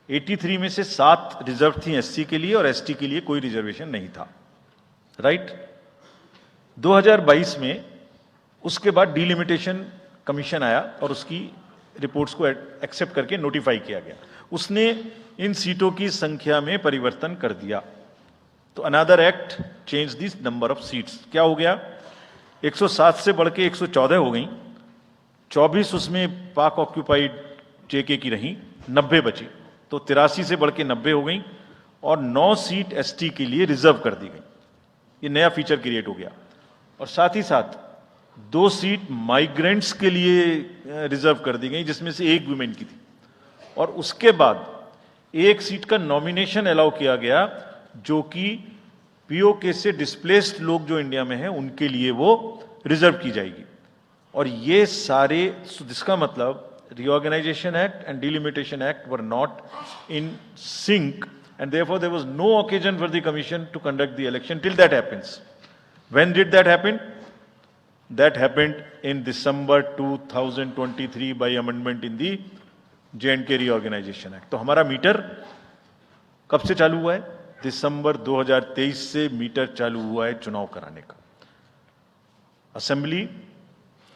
83 में से 7 रिजर्व थी एससी के लिए और एसटी के लिए कोई रिजर्वेशन नहीं था, राइट। 2022 में उसके बाद डिलिमिटेशन कमीशन आया और उसकी रिपोर्ट्स को एक्सेप्ट करके नोटिफाई किया गया। उसने इन सीटों की संख्या में परिवर्तन कर दिया, तो another act change this number of seats. क्या हो गया, 107 से बढ़ के 114 हो गई, 24 उसमें पाक ऑक्यूपाइड जेके की रही, 90 बची, तो 83 से बढ़ के 90 हो गई और 9 सीट एसटी के लिए रिजर्व कर दी गई। ये नया फीचर क्रिएट हो गया। और साथ ही साथ 2 सीट माइग्रेंट्स के लिए रिजर्व कर दी गई, जिसमें से 1 वुमेन की थी। और उसके बाद 1 सीट का नॉमिनेशन अलाउ किया गया, जो कि पीओके से डिस्प्लेस्ड लोग जो इंडिया में हैं उनके लिए वो रिजर्व की जाएगी। और ये सारे, जिसका मतलब Reorganization Act and Delimitation Act were not in sync, and therefore there was no occasion for the commission to conduct the election till that happens. When did that happen? That happened in December 2023 by amendment in the J&K Reorganization Act. तो हमारा मीटर कब से चालू हुआ है? दिसंबर 2023 से मीटर चालू हुआ है चुनाव कराने का। असेंबली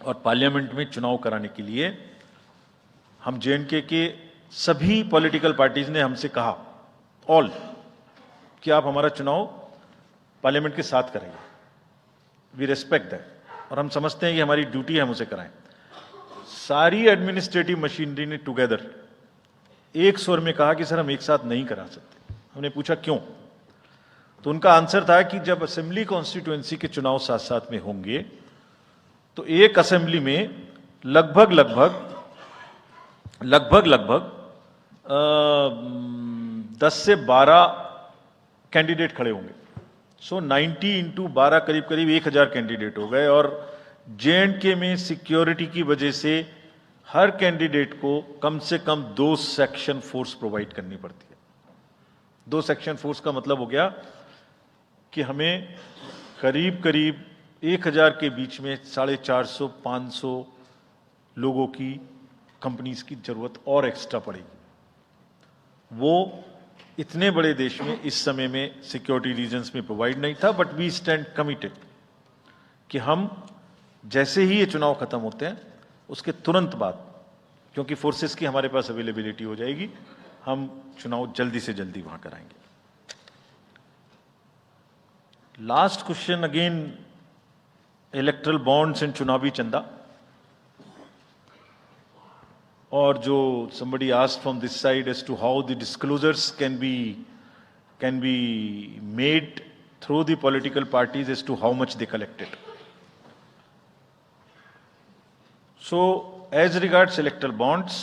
और पार्लियामेंट में चुनाव कराने के लिए हम J&K के सभी पॉलिटिकल पार्टीज ने हमसे कहा, ऑल, कि आप हमारा चुनाव पार्लियामेंट के साथ कराइए। वी रेस्पेक्ट दैट, और हम समझते हैं कि हमारी ड्यूटी है हम उसे कराएं। सारी एडमिनिस्ट्रेटिव मशीनरी ने टुगेदर एक स्वर में कहा कि सर हम एक साथ नहीं करा सकते। हमने पूछा क्यों, तो उनका आंसर था कि जब असेंबली कॉन्स्टिट्यूएंसी के चुनाव साथ साथ में होंगे तो एक असेंबली में लगभग 10 से 12 कैंडिडेट खड़े होंगे। सो 90 इंटू 12 करीब 1000 कैंडिडेट हो गए। और J&K में सिक्योरिटी की वजह से हर कैंडिडेट को कम से कम 2 सेक्शन फोर्स प्रोवाइड करनी पड़ती है। 2 सेक्शन फोर्स का मतलब हो गया कि हमें करीब 1000 के बीच में 450-500 लोगों की कंपनीज की जरूरत और एक्स्ट्रा पड़ेगी। वो इतने बड़े देश में इस समय में सिक्योरिटी रीजंस में प्रोवाइड नहीं था, बट वी स्टैंड कमिटेड कि हम जैसे ही ये चुनाव खत्म होते हैं उसके तुरंत बाद, क्योंकि फोर्सेस की हमारे पास अवेलेबिलिटी हो जाएगी, हम चुनाव जल्दी से जल्दी वहां कराएंगे। Last question again, erectile bonds and चुनावी चंदा। और जो somebody asked from this side as to how the disclosures can be made through the political parties as to how much they collected. So as regards electoral bonds,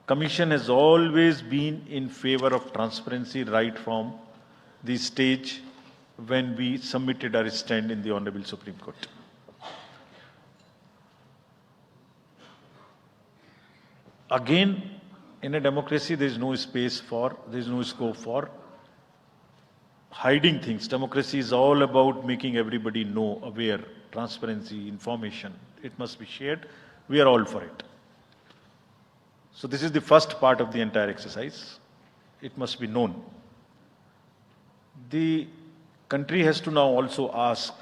Commission has always been in favor of transparency right from the stage when we submitted our stand in the Honorable Supreme Court. Again, in a democracy, there is no scope for hiding things. Democracy is all about making everybody know, aware, transparency, information. It must be shared. We are all for it. So this is the first part of the entire exercise. It must be known. The country has to now also ask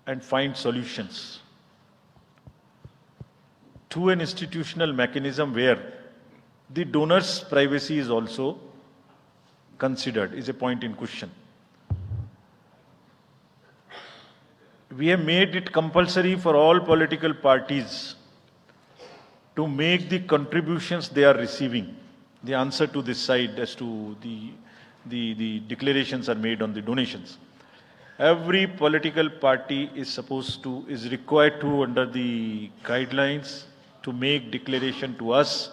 and find solutions to an institutional mechanism where the donor's privacy is also considered, is a point in question. We have made it compulsory for all political parties to make the contributions they are receiving. The answer to this side as to the declarations are made on the donations. Every political party is required to, under the guidelines, to make declaration to us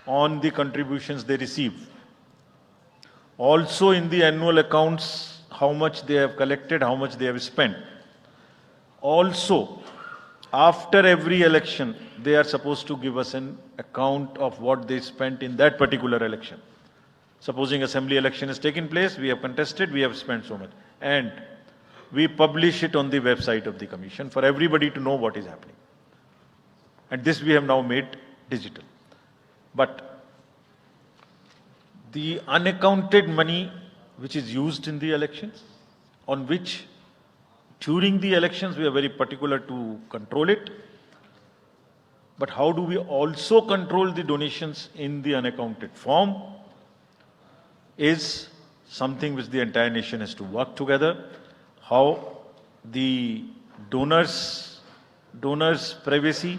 on the contributions they receive. Also in the annual accounts, how much they have collected, how much they have spent. Also, after every election, they are supposed to give us an account of what they spent in that particular election. Supposing assembly election has taken place, we have contested, we have spent so much. And we publish it on the website of the commission for everybody to know what is happening. And this we have now made digital. But the unaccounted money which is used in the elections, on which during the elections we are very particular to control it. But how do we also control the donations in the unaccounted form is something which the entire nation has to work together. How the donors' privacy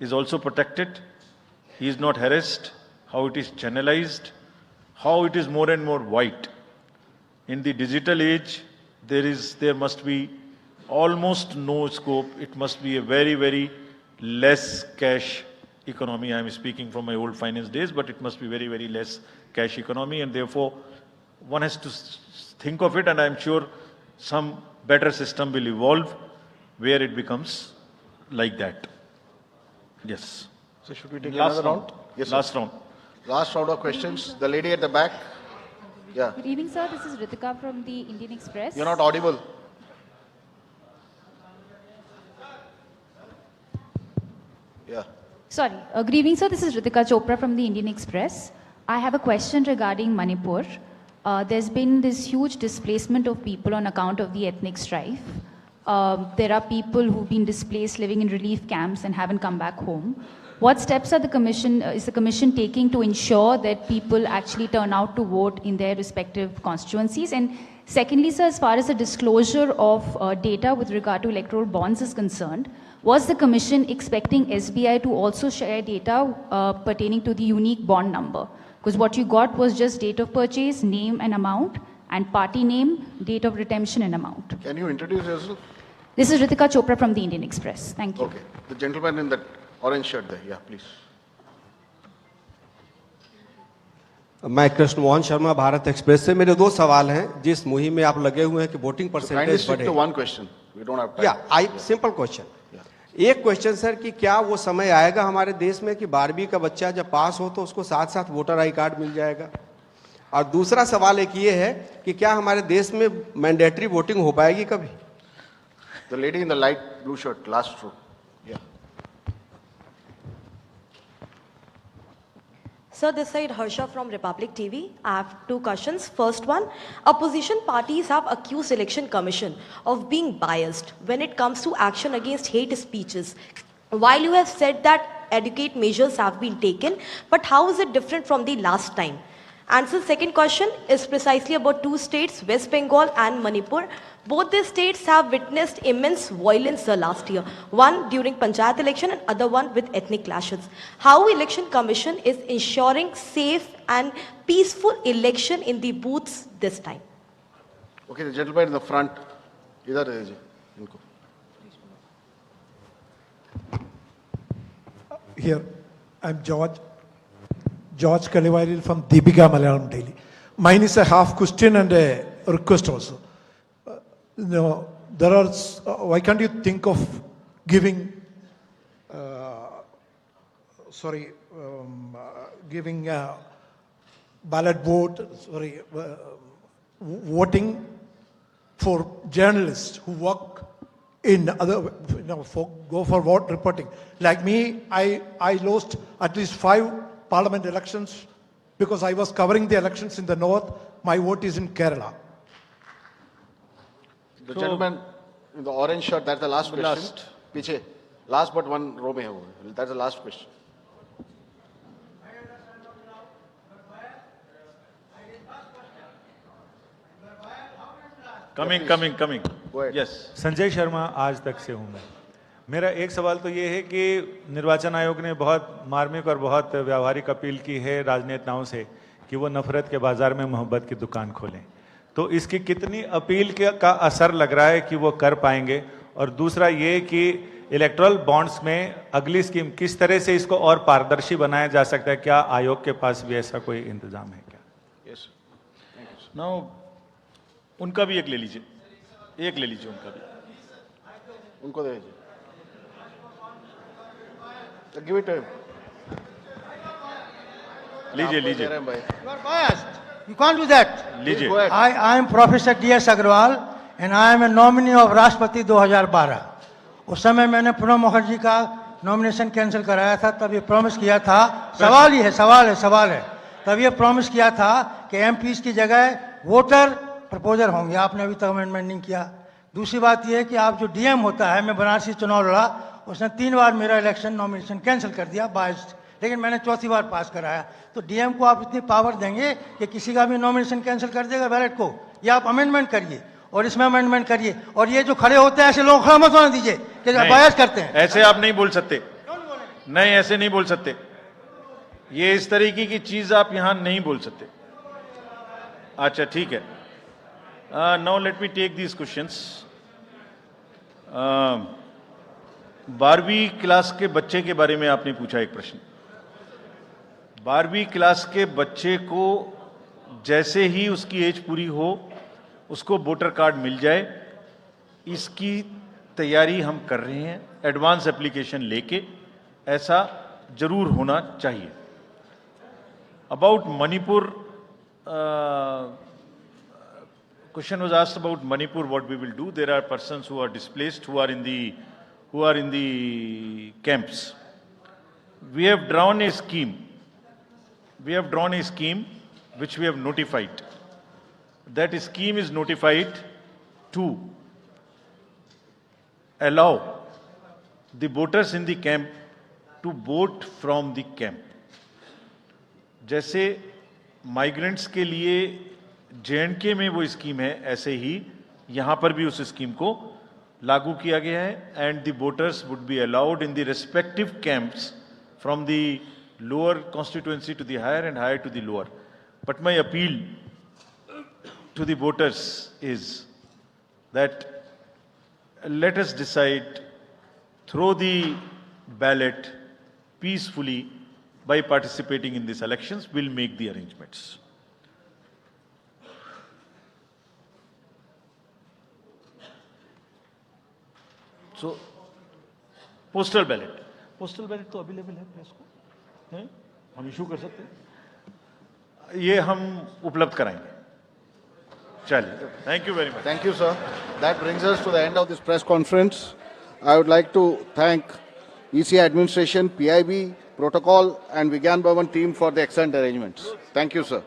is also protected. He is not harassed. How it is channelized. How it is more and more white. In the digital age, there must be almost no scope. It must be a very, very less cash economy. I am speaking from my old finance days, but it must be very, very less cash economy, and therefore one has to think of it, and I am sure some better system will evolve where it becomes like that. Yes. So should we take Last another round? round? Yes, Last sir. round. Last round of questions. The lady at the back. Yeah. Good evening, sir. This is Ritika from the Indian Express. You're not audible. Yeah. Sorry. Good evening, sir. This is Ritika Chopra from the Indian Express. I have a question regarding Manipur. There's been this huge displacement of people on account of the ethnic strife. There are people who've been displaced living in relief camps and haven't come back home. What steps is the commission taking to ensure that people actually turn out to vote in their respective constituencies? And secondly, sir, as far as the disclosure of data with regard to electoral bonds is concerned, was the commission expecting SBI to also share data pertaining to the unique bond number? Because what you got was just date of purchase, name and amount, and party name, date of redemption and amount. Can you introduce yourself? This is Ritika Chopra from the Indian Express. Thank you. Okay. The gentleman in that orange shirt there. Yeah, please. मैं कृष्ण मोहन शर्मा भारत एक्सप्रेस से मेरे दो सवाल हैं जिस मुहिम में आप लगे हुए हैं कि वोटिंग Kindly परसेंटेज stick बढ़े to one question. We don't have time. या आई सिंपल क्वेश्चन एक क्वेश्चन सर कि क्या वो समय आएगा हमारे देश में कि 12वीं का बच्चा जब पास हो तो उसको साथ साथ वोटर आई कार्ड मिल जाएगा और दूसरा सवाल एक ये है कि क्या हमारे देश में मैंडेटरी वोटिंग हो पाएगी कभी The lady in the light blue shirt, last row. Yeah. Sir, this side Harsha from Republic TV. I have two questions. First one, opposition parties have accused Election Commission of being biased when it comes to action against hate speeches. While you have said that adequate measures have been taken, but how is it different from the last time? And so second question is precisely about two states, West Bengal and Manipur. Both these states have witnessed immense violence last year. One during Panchayat election and other one with ethnic clashes. How Election Commission is ensuring safe and peaceful election in the booths this time? Okay, the gentleman in the front. Idhar hai ji, inko. Here, I'm George Kalivaril from Deepika Malayalam Daily. Mine is a half question and a request also. There are, why can't you think of giving, giving ballot vote, voting for journalists who work in other, go for vote reporting. Like me, I lost at least 5 parliament elections because I was covering the elections in the north. My vote is in Kerala. The gentleman in the orange shirt, that's the last question. Last. Piche. Last but one row mein hai wo. That's the last question. Coming. Go ahead. Yes. Sanjay Sharma आज तक से हूँ मैं मेरा एक सवाल तो ये है कि निर्वाचन आयोग ने बहुत मार्मिक और बहुत व्यावहारिक अपील की है राजनेताओं से कि वो नफरत के बाजार में मोहब्बत की दुकान खोलें तो इसकी कितनी अपील का असर लग रहा है कि वो कर पाएंगे और दूसरा ये कि इलेक्टोरल बॉन्ड्स में अगली स्कीम किस तरह से इसको और पारदर्शी बनाया जा सकता है क्या आयोग के पास भी ऐसा कोई इंतजाम है क्या Yes. नाउ उनका भी एक ले लीजिए उनका भी उनको दे दीजिए. Give it to him. लीजिए दे रहे हैं भाई. You are biased. You can't do that. लीजिए Go ahead. I am Professor D.S. Agrawal, and I am a nominee of राष्ट्रपति 2012. उस समय मैंने प्रणब मुखर्जी का नॉमिनेशन कैंसिल कराया था, तब ये प्रॉमिस किया था, सवाल है, तब ये प्रॉमिस किया था कि एमपीज की जगह वोटर प्रपोजर होंगे. आपने अभी तक अमेंडमेंट नहीं किया. दूसरी बात यह है कि आप जो डीएम होता है, मैं बनारसी चुनाव लड़ा, उसने 3 बार मेरा इलेक्शन नॉमिनेशन कैंसिल कर दिया बायस्ड, लेकिन मैंने चौथी बार पास कराया. तो डीएम को आप इतनी पावर देंगे कि किसी का भी नॉमिनेशन कैंसिल कर देगा बैलेट को, या आप अमेंडमेंट करिए और इसमें अमेंडमेंट करिए. और ये जो खड़े होते हैं ऐसे लोग खड़ा मत होने दीजिए कि बायस करते हैं. ऐसे आप नहीं बोल सकते, नहीं ऐसे नहीं बोल सकते. ये इस तरीके की चीज आप यहां नहीं बोल सकते. अच्छा ठीक है. Now let me take these questions. 12वीं क्लास के बच्चे के बारे में आपने पूछा एक प्रश्न. 12वीं क्लास के बच्चे को जैसे ही उसकी एज पूरी हो उसको वोटर कार्ड मिल जाए, इसकी तैयारी हम कर रहे हैं. एडवांस एप्लीकेशन लेके ऐसा जरूर होना चाहिए. About Manipur, question was asked about Manipur, what we will do. There are persons who are displaced, who are in the camps. We have drawn a scheme. Which we have notified. That scheme is notified to allow the voters in the camp to vote from the camp. जैसे माइग्रेंट्स के लिए JNK में वो स्कीम है, ऐसे ही यहां पर भी उस स्कीम को लागू किया गया है. And the voters would be allowed in the respective camps from the lower constituency to the higher and higher to the lower. But my appeal to the voters is that let us decide through the ballot peacefully by participating in these elections. We'll make the arrangements. So postal ballot तो अवेलेबल है प्रेस को, हम इशू कर सकते हैं, ये हम उपलब्ध कराएंगे. चलिए, thank you very much. Thank you, sir. That brings us to the end of this press conference. I would like to thank ECI administration, PIB, protocol and Vigyan Bhavan team for the excellent arrangements. Thank you, sir.